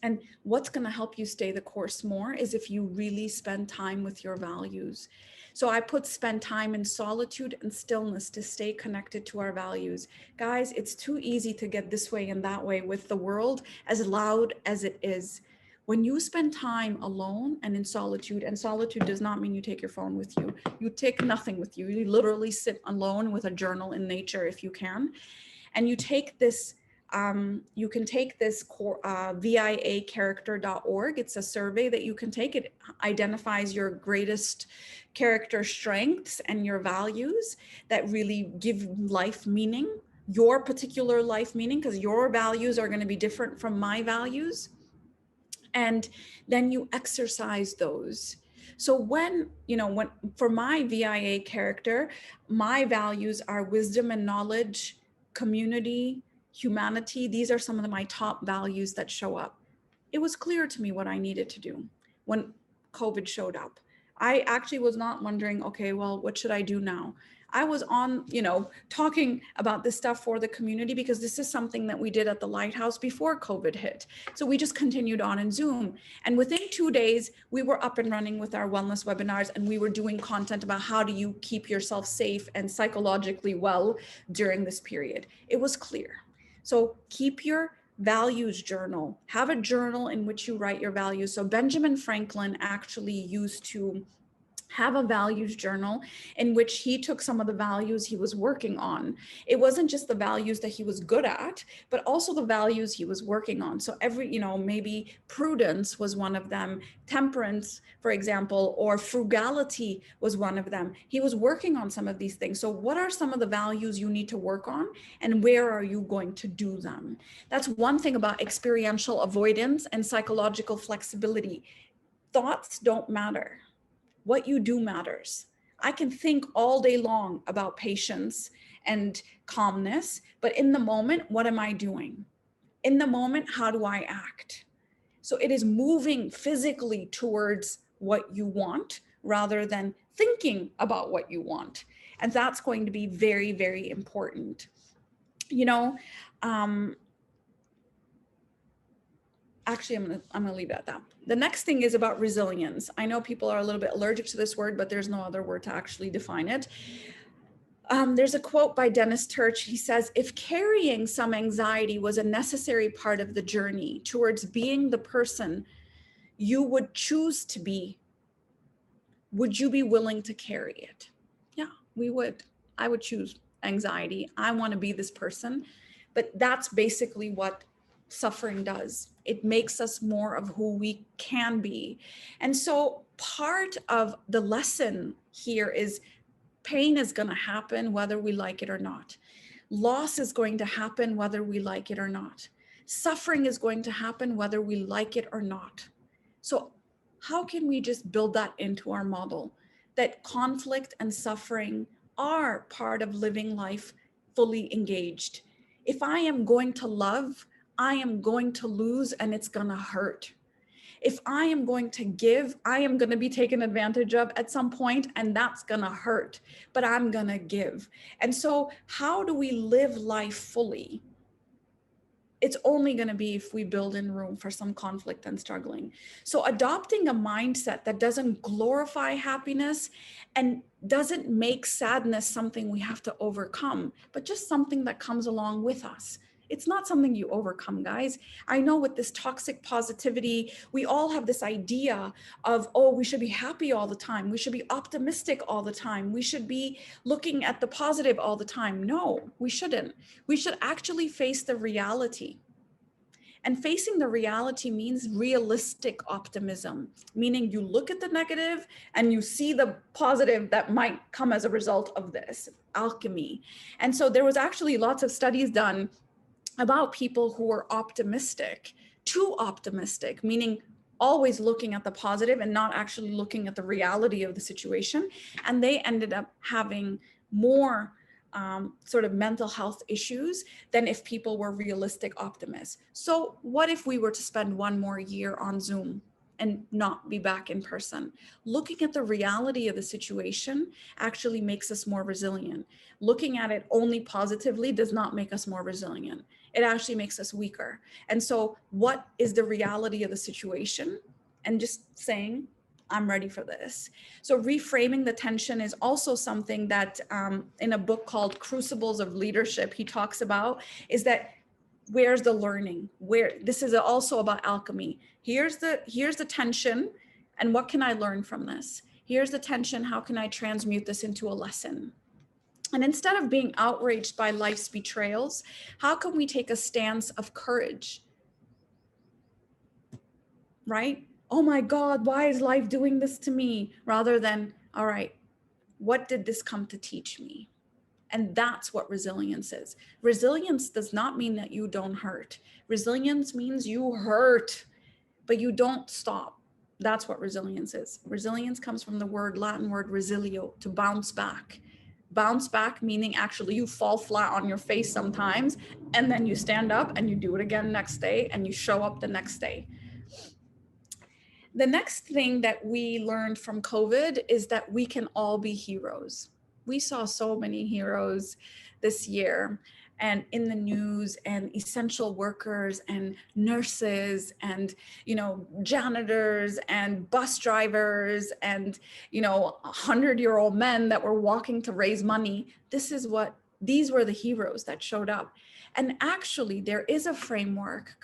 And what's going to help you stay the course more is if you really spend time with your values. So I spend time in solitude and stillness to stay connected to our values. Guys, it's too easy to get this way and that way with the world, as loud as it is. When you spend time alone and in solitude, and solitude does not mean you take your phone with you. You take nothing with you. You literally sit alone with a journal in nature if you can. And you take this you can take this viacharacter.org. It's a survey that you can take. It identifies your greatest character strengths and your values that really give life meaning, your particular life meaning, because your values are going to be different from my values. And then you exercise those. So when for my VIA character, my values are wisdom and knowledge, community, humanity. These are some of my top values that show up. It was clear to me what I needed to do when COVID showed up. I actually was not wondering, okay, well, what should I do now? I was on, talking about this stuff for the community because this is something that we did at the Lighthouse before COVID hit. So we just continued on in Zoom. And within 2 days, we were up and running with our wellness webinars, and we were doing content about how do you keep yourself safe and psychologically well during this period. It was clear. So keep your values journal. Have a journal in which you write your values. So Benjamin Franklin actually used to have a values journal in which he took some of the values he was working on. It wasn't just the values that he was good at, but also the values he was working on. So maybe prudence was one of them, temperance, for example, or frugality was one of them. He was working on some of these things. So what are some of the values you need to work on, and where are you going to do them? That's one thing about experiential avoidance and psychological flexibility. Thoughts don't matter. What you do matters. I can think all day long about patience and calmness, but in the moment, what am I doing? In the moment, how do I act? So it is moving physically towards what you want rather than thinking about what you want. And that's going to be very, very important. Actually, I'm gonna leave it at that. The next thing is about resilience. I know people are a little bit allergic to this word, but there's no other word to actually define it. There's a quote by Dennis Turch. He says, if carrying some anxiety was a necessary part of the journey towards being the person you would choose to be, would you be willing to carry it? Yeah, we would. I would choose anxiety. I want to be this person. But that's basically what suffering does. It makes us more of who we can be. And so part of the lesson here is pain is going to happen whether we like it or not. Loss is going to happen whether we like it or not. Suffering is going to happen whether we like it or not. So how can we just build that into our model, that conflict and suffering are part of living life fully engaged? If I am going to love, I am going to lose, and it's going to hurt. If I am going to give, I am going to be taken advantage of at some point, and that's going to hurt, but I'm going to give. And so how do we live life fully? It's only going to be if we build in room for some conflict and struggling. So adopting a mindset that doesn't glorify happiness and doesn't make sadness something we have to overcome, but just something that comes along with us. It's not something you overcome, guys. I know with this toxic positivity, we all have this idea of, oh, we should be happy all the time. We should be optimistic all the time. We should be looking at the positive all the time. No, we shouldn't. We should actually face the reality. And facing the reality means realistic optimism, meaning you look at the negative and you see the positive that might come as a result of this, alchemy. And so there was actually lots of studies done about people who were optimistic, too optimistic, meaning always looking at the positive and not actually looking at the reality of the situation. And they ended up having more sort of mental health issues than if people were realistic optimists. So what if we were to spend one more year on Zoom and not be back in person? Looking at the reality of the situation actually makes us more resilient. Looking at it only positively does not make us more resilient. It actually makes us weaker. And so what is the reality of the situation? And just saying, I'm ready for this. So reframing the tension is also something that in a book called Crucibles of Leadership, he talks about, is that where's the learning? Where this is also about alchemy. Here's the tension, and what can I learn from this? Here's the tension, how can I transmute this into a lesson? And instead of being outraged by life's betrayals, how can we take a stance of courage? Right? Oh my God, why is life doing this to me? Rather than, all right, what did this come to teach me? And that's what resilience is. Resilience does not mean that you don't hurt. Resilience means you hurt, but you don't stop. That's what resilience is. Resilience comes from the Latin word resilio, to bounce back. Bounce back meaning actually you fall flat on your face sometimes, and then you stand up and you do it again next day, and you show up the next day. The next thing that we learned from COVID is that we can all be heroes. We saw so many heroes this year, and in the news, and essential workers and nurses and, janitors and bus drivers and, 100-year-old men that were walking to raise money. These were the heroes that showed up. And actually, there is a framework,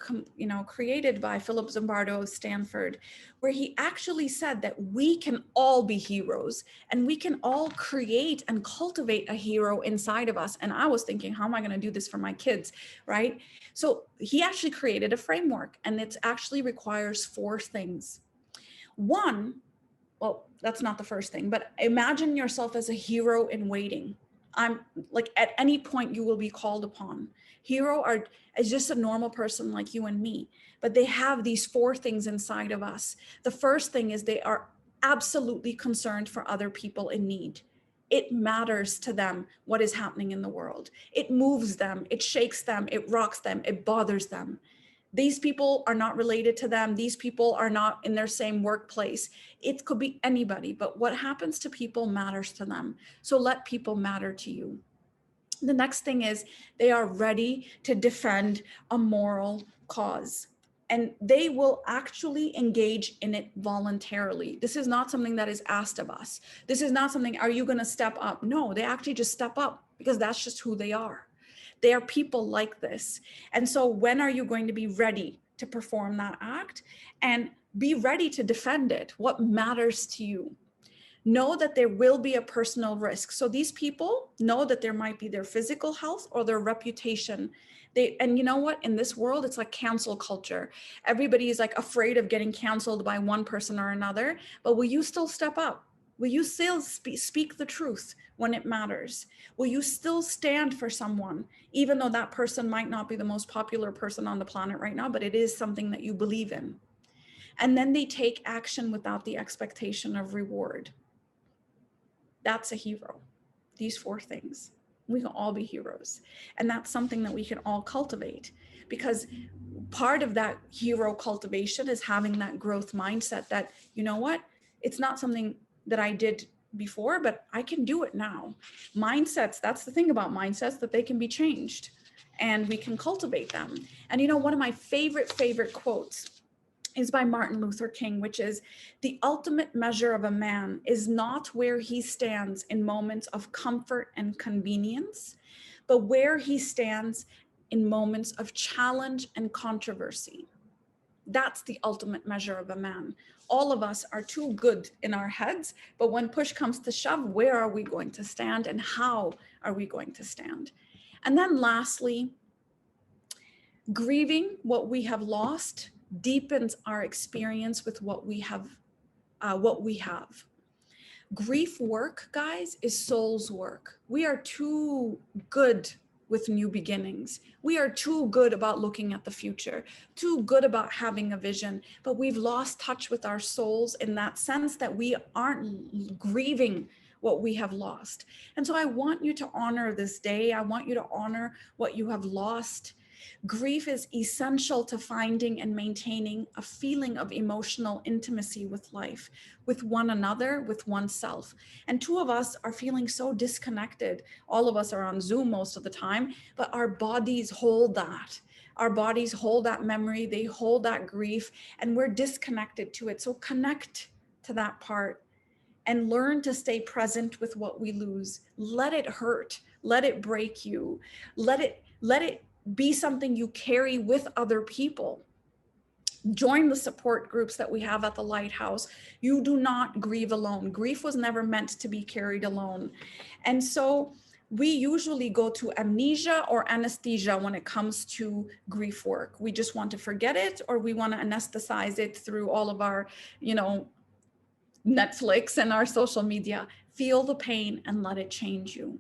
created by Philip Zimbardo of Stanford, where he actually said that we can all be heroes and we can all create and cultivate a hero inside of us. And I was thinking, how am I going to do this for my kids, right? So he actually created a framework, and it actually requires 4 things. One, well, that's not the first thing, but imagine yourself as a hero in waiting. I'm like, at any point you will be called upon. Hero is just a normal person like you and me, but they have these 4 things inside of us. The first thing is they are absolutely concerned for other people in need. It matters to them what is happening in the world. It moves them, it shakes them, it rocks them, it bothers them. These people are not related to them. These people are not in their same workplace. It could be anybody, but what happens to people matters to them. So let people matter to you. The next thing is they are ready to defend a moral cause, and they will actually engage in it voluntarily. This is not something that is asked of us. This is not something, are you going to step up? No, they actually just step up because that's just who they are. They are people like this. And so when are you going to be ready to perform that act and be ready to defend it? What matters to you? Know that there will be a personal risk. So these people know that there might be their physical health or their reputation. And you know what? In this world, it's like cancel culture. Everybody is like afraid of getting canceled by one person or another. But will you still step up? Will you still speak the truth when it matters? Will you still stand for someone, even though that person might not be the most popular person on the planet right now, but it is something that you believe in? And then they take action without the expectation of reward. That's a hero. These 4 things. We can all be heroes. And that's something that we can all cultivate, because part of that hero cultivation is having that growth mindset that, you know what, it's not something that I did before, but I can do it now. Mindsets, that's the thing about mindsets, that they can be changed and we can cultivate them. And one of my favorite quotes is by Martin Luther King, which is, the ultimate measure of a man is not where he stands in moments of comfort and convenience, but where he stands in moments of challenge and controversy. That's the ultimate measure of a man. All of us are too good in our heads, but when push comes to shove, where are we going to stand and how are we going to stand? And then lastly, grieving what we have lost deepens our experience with what we have. Grief work, guys, is soul's work. We are too good with new beginnings. We are too good about looking at the future, too good about having a vision, but we've lost touch with our souls in that sense that we aren't grieving what we have lost. And so I want you to honor this day. I want you to honor what you have lost. Grief is essential to finding and maintaining a feeling of emotional intimacy with life, with one another, with oneself. And 2 of us are feeling so disconnected. All of us are on Zoom most of the time, but our bodies hold that. Our bodies hold that memory, they hold that grief, and we're disconnected to it. So connect to that part and learn to stay present with what we lose. Let it hurt, let it break you, let it be something you carry with other people. Join the support groups that we have at the Lighthouse. You do not grieve alone. Grief was never meant to be carried alone. And so we usually go to amnesia or anesthesia when it comes to grief work. We just want to forget it, or we want to anesthetize it through all of our, Netflix and our social media. Feel the pain and let it change you.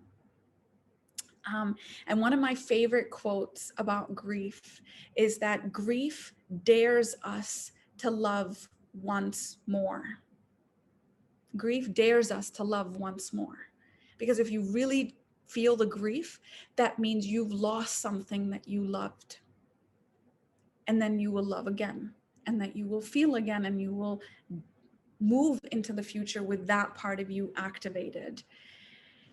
And one of my favorite quotes about grief is that grief dares us to love once more. Grief dares us to love once more. Because if you really feel the grief, that means you've lost something that you loved. And then you will love again, and that you will feel again, and you will move into the future with that part of you activated.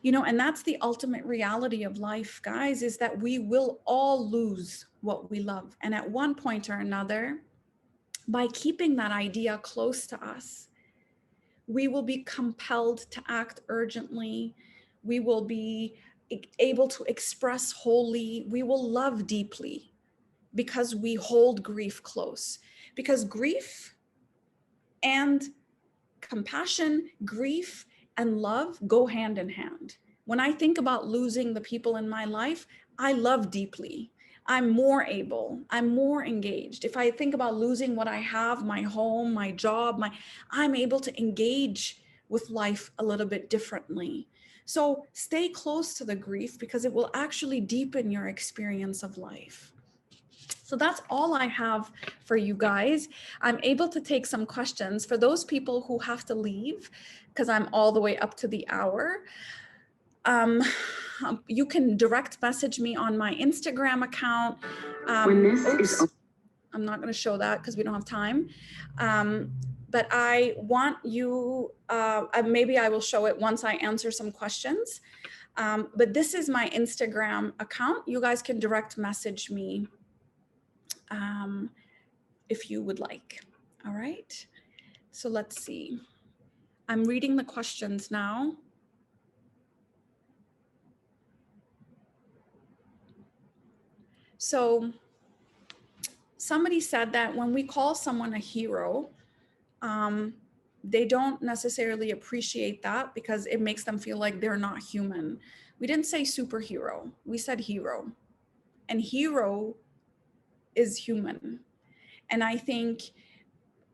And that's the ultimate reality of life, guys, is that we will all lose what we love. And at one point or another, by keeping that idea close to us, we will be compelled to act urgently. We will be able to express wholly. We will love deeply because we hold grief close. Because grief and compassion, grief and love go hand in hand. When I think about losing the people in my life, I love deeply. I'm more able, I'm more engaged. If I think about losing what I have, my home, my job, I'm able to engage with life a little bit differently. So stay close to the grief because it will actually deepen your experience of life. So that's all I have for you guys. I'm able to take some questions for those people who have to leave because I'm all the way up to the hour. You can direct message me on my Instagram account. I'm not going to show that because we don't have time. But I want you, maybe I will show it once I answer some questions. But this is my Instagram account. You guys can direct message me if you would like. All right. So let's see. I'm reading the questions now. So somebody said that when we call someone a hero, they don't necessarily appreciate that because it makes them feel like they're not human. We didn't say superhero, we said hero. And hero is human. And I think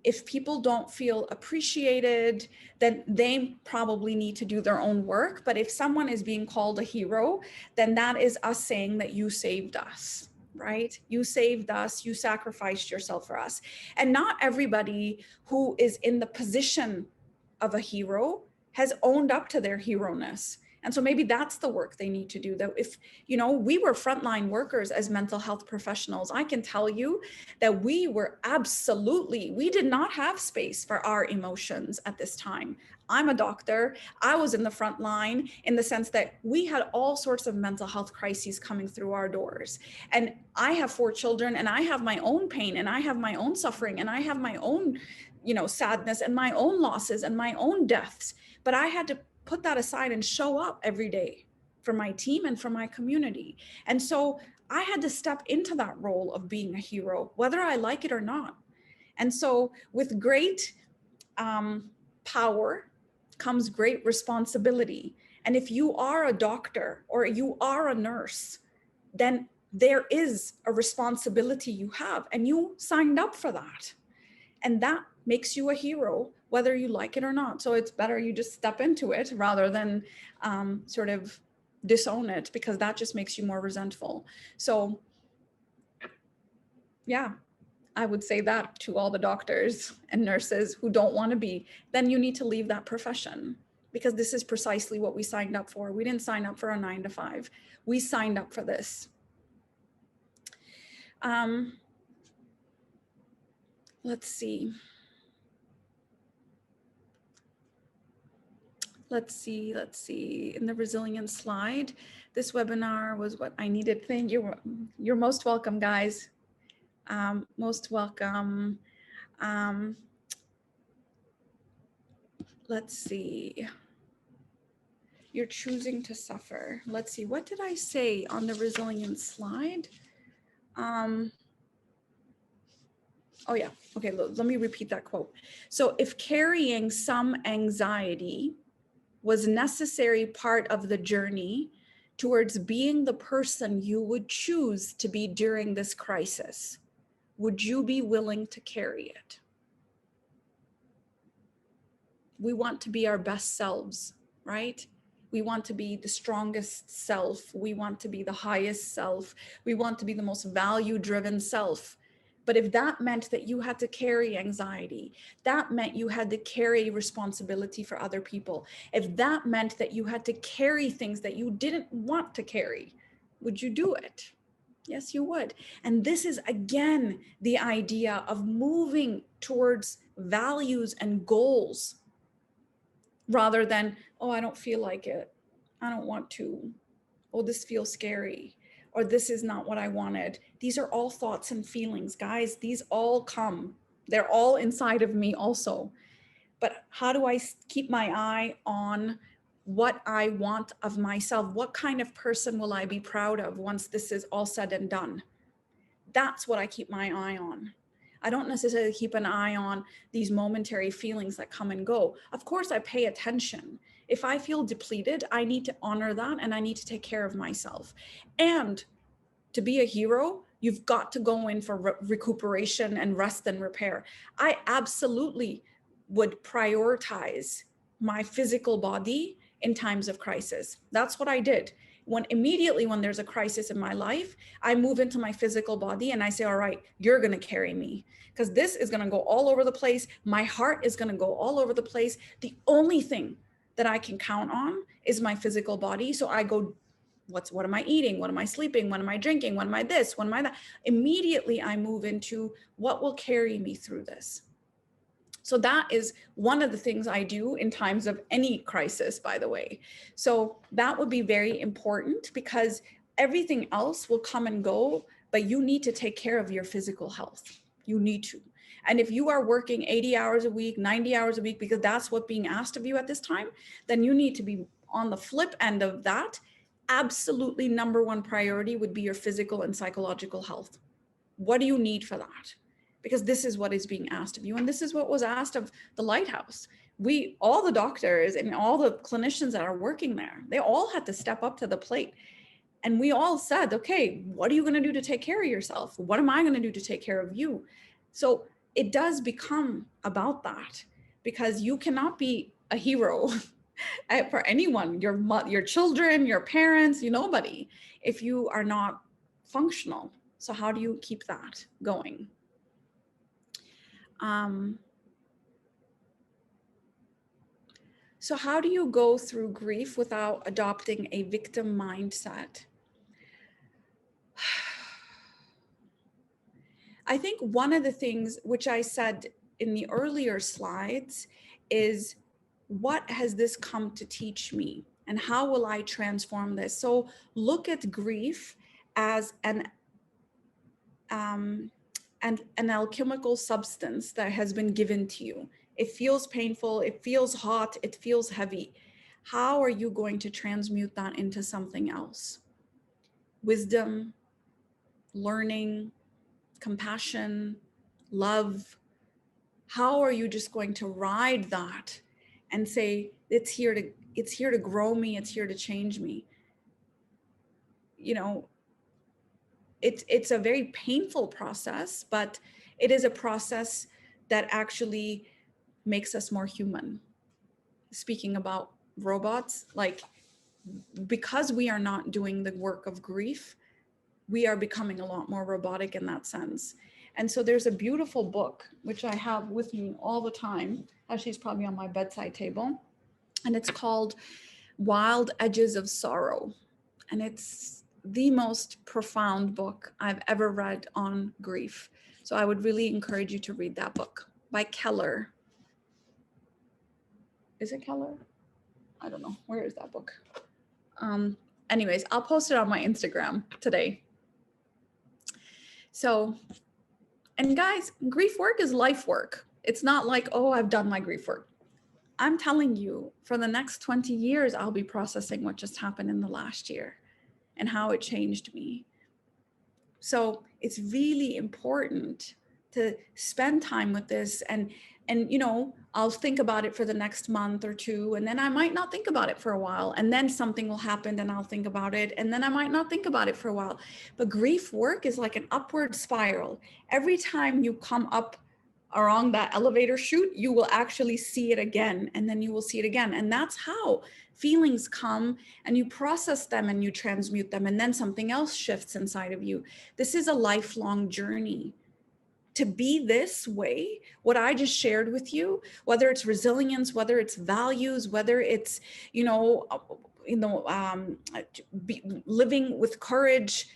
if people don't feel appreciated, then they probably need to do their own work. But if someone is being called a hero, then that is us saying that you saved us, right? You saved us, you sacrificed yourself for us. And not everybody who is in the position of a hero has owned up to their hero-ness. And so maybe that's the work they need to do. That if, we were frontline workers as mental health professionals, I can tell you that we did not have space for our emotions at this time. I'm a doctor. I was in the front line in the sense that we had all sorts of mental health crises coming through our doors. And I have 4 children and I have my own pain and I have my own suffering and I have my own, sadness and my own losses and my own deaths. But I had to put that aside and show up every day for my team and for my community. And so I had to step into that role of being a hero, whether I like it or not. And so with great power comes great responsibility. And if you are a doctor or you are a nurse, then there is a responsibility you have, and you signed up for that. And that makes you a hero, whether you like it or not. So it's better you just step into it rather than sort of disown it, because that just makes you more resentful. So yeah, I would say that to all the doctors and nurses who don't want to be, then you need to leave that profession, because this is precisely what we signed up for. We didn't sign up for a 9-to-5. We signed up for this. Let's see. Let's see. In the resilience slide, this webinar was what I needed. Thank you. You're most welcome, guys. Most welcome. Let's see. You're choosing to suffer. Let's see. What did I say on the resilience slide? Oh yeah. Okay. Let me repeat that quote. So if carrying some anxiety was necessary part of the journey towards being the person you would choose to be during this crisis, would you be willing to carry it? We want to be our best selves, right? We want to be the strongest self. We want to be the highest self. We want to be the most value-driven self. But if that meant that you had to carry anxiety, that meant you had to carry responsibility for other people, if that meant that you had to carry things that you didn't want to carry, would you do it? Yes, you would. And this is, again, the idea of moving towards values and goals rather than, oh, I don't feel like it. I don't want to. Oh, this feels scary. Or this is not what I wanted. These are all thoughts and feelings, guys. These all come. They're all inside of me also. But how do I keep my eye on what I want of myself? What kind of person will I be proud of once this is all said and done? That's what I keep my eye on. I don't necessarily keep an eye on these momentary feelings that come and go. Of course, I pay attention. If I feel depleted, I need to honor that and I need to take care of myself. And to be a hero, you've got to go in for recuperation and rest and repair. I absolutely would prioritize my physical body in times of crisis. That's what I did. Immediately when there's a crisis in my life, I move into my physical body and I say, all right, you're going to carry me because this is going to go all over the place. My heart is going to go all over the place. The only thing that I can count on is my physical body. So I go, what am I eating? What am I sleeping? What am I drinking? What am I this? What am I that? Immediately I move into what will carry me through this. So that is one of the things I do in times of any crisis, by the way. So that would be very important because everything else will come and go, but you need to take care of your physical health. You need to. And if you are working 80 hours a week, 90 hours a week, because that's what's being asked of you at this time, then you need to be on the flip end of that. Absolutely number one priority would be your physical and psychological health. What do you need for that? Because this is what is being asked of you. And this is what was asked of the Lighthouse. All the doctors and all the clinicians that are working there, they all had to step up to the plate. And we all said, okay, what are you going to do to take care of yourself? What am I going to do to take care of you? So it does become about that because you cannot be a hero for anyone, your children, your parents, nobody, if you are not functional. So how do you keep that going? So how do you go through grief without adopting a victim mindset? I think one of the things which I said in the earlier slides is, what has this come to teach me? And how will I transform this? So look at grief as an alchemical substance that has been given to you. It feels painful, it feels hot, it feels heavy. How are you going to transmute that into something else? Wisdom, learning, compassion, love. How are you just going to ride that and say, it's here to grow me, it's here to change me? It's a very painful process, but it is a process that actually makes us more human. Speaking about robots, because we are not doing the work of grief, we are becoming a lot more robotic in that sense. And so there's a beautiful book, which I have with me all the time. Actually, it's probably on my bedside table. And it's called Wild Edges of Sorrow. And it's the most profound book I've ever read on grief. So I would really encourage you to read that book by Keller. Is it Keller? I don't know. Where is that book? Anyways, I'll post it on my Instagram today. So, and guys, grief work is life work. It's not like, oh, I've done my grief work. I'm telling you, for the next 20 years, I'll be processing what just happened in the last year and how it changed me. So it's really important to spend time with this, and you know, I'll think about it for the next month or two, and then I might not think about it for a while, and then something will happen and I'll think about it, and then I might not think about it for a while. But grief work is like an upward spiral. Every time you come up around that elevator chute, you will actually see it again, and then you will see it again. And that's how feelings come, and you process them and you transmute them, and then something else shifts inside of you. This is a lifelong journey. To be this way, what I just shared with you, whether it's resilience, whether it's values, whether it's, living with courage,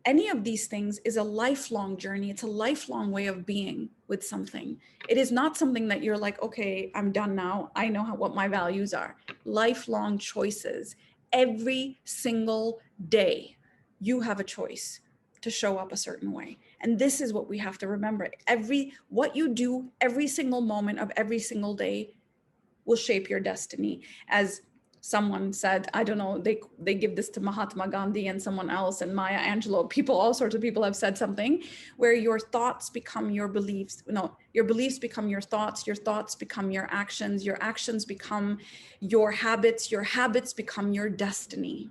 any of these things is a lifelong journey. It's a lifelong way of being with something. It is not something that you're like, okay, I'm done now. I know what my values are. Lifelong choices. Every single day, you have a choice to show up a certain way. And this is what we have to remember. What you do every single moment of every single day will shape your destiny. As someone said, I don't know, they give this to Mahatma Gandhi and someone else and Maya Angelou, all sorts of people have said something where your thoughts become your beliefs. No, your beliefs become your thoughts become your actions become your habits become your destiny.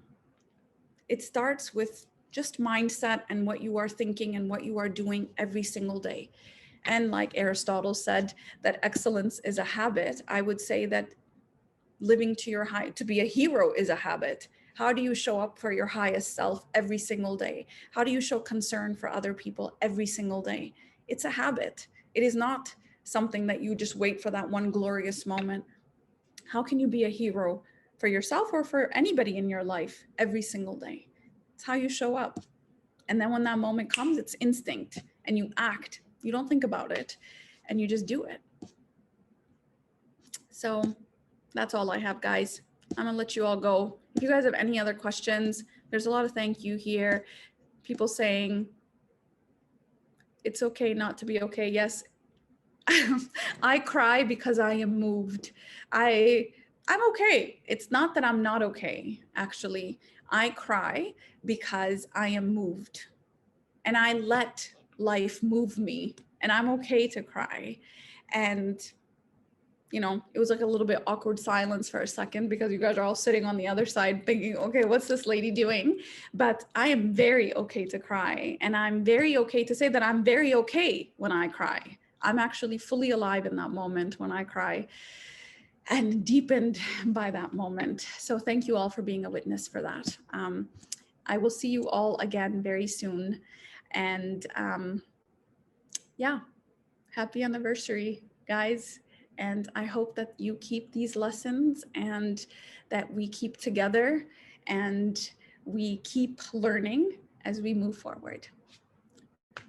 It starts with just mindset and what you are thinking and what you are doing every single day. And like Aristotle said, that excellence is a habit. I would say that living to your high, to be a hero is a habit. How do you show up for your highest self every single day? How do you show concern for other people every single day? It's a habit. It is not something that you just wait for that one glorious moment. How can you be a hero for yourself or for anybody in your life every single day? It's how you show up. And then when that moment comes, it's instinct and you act. You don't think about it and you just do it. So that's all I have, guys. I'm gonna let you all go. If you guys have any other questions, there's a lot of thank you here. People saying it's okay not to be okay. Yes, I cry because I am moved. I'm okay. It's not that I'm not okay, actually. I cry because I am moved and I let life move me, and I'm okay to cry. And you know, it was like a little bit awkward silence for a second because you guys are all sitting on the other side thinking, okay, what's this lady doing? But I am very okay to cry, and I'm very okay to say that I'm very okay when I cry. I'm actually fully alive in that moment when I cry, and deepened by that moment. So thank you all for being a witness for that. I will see you all again very soon. And yeah, happy anniversary, guys. And I hope that you keep these lessons and that we keep together and we keep learning as we move forward.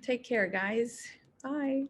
Take care, guys. Bye.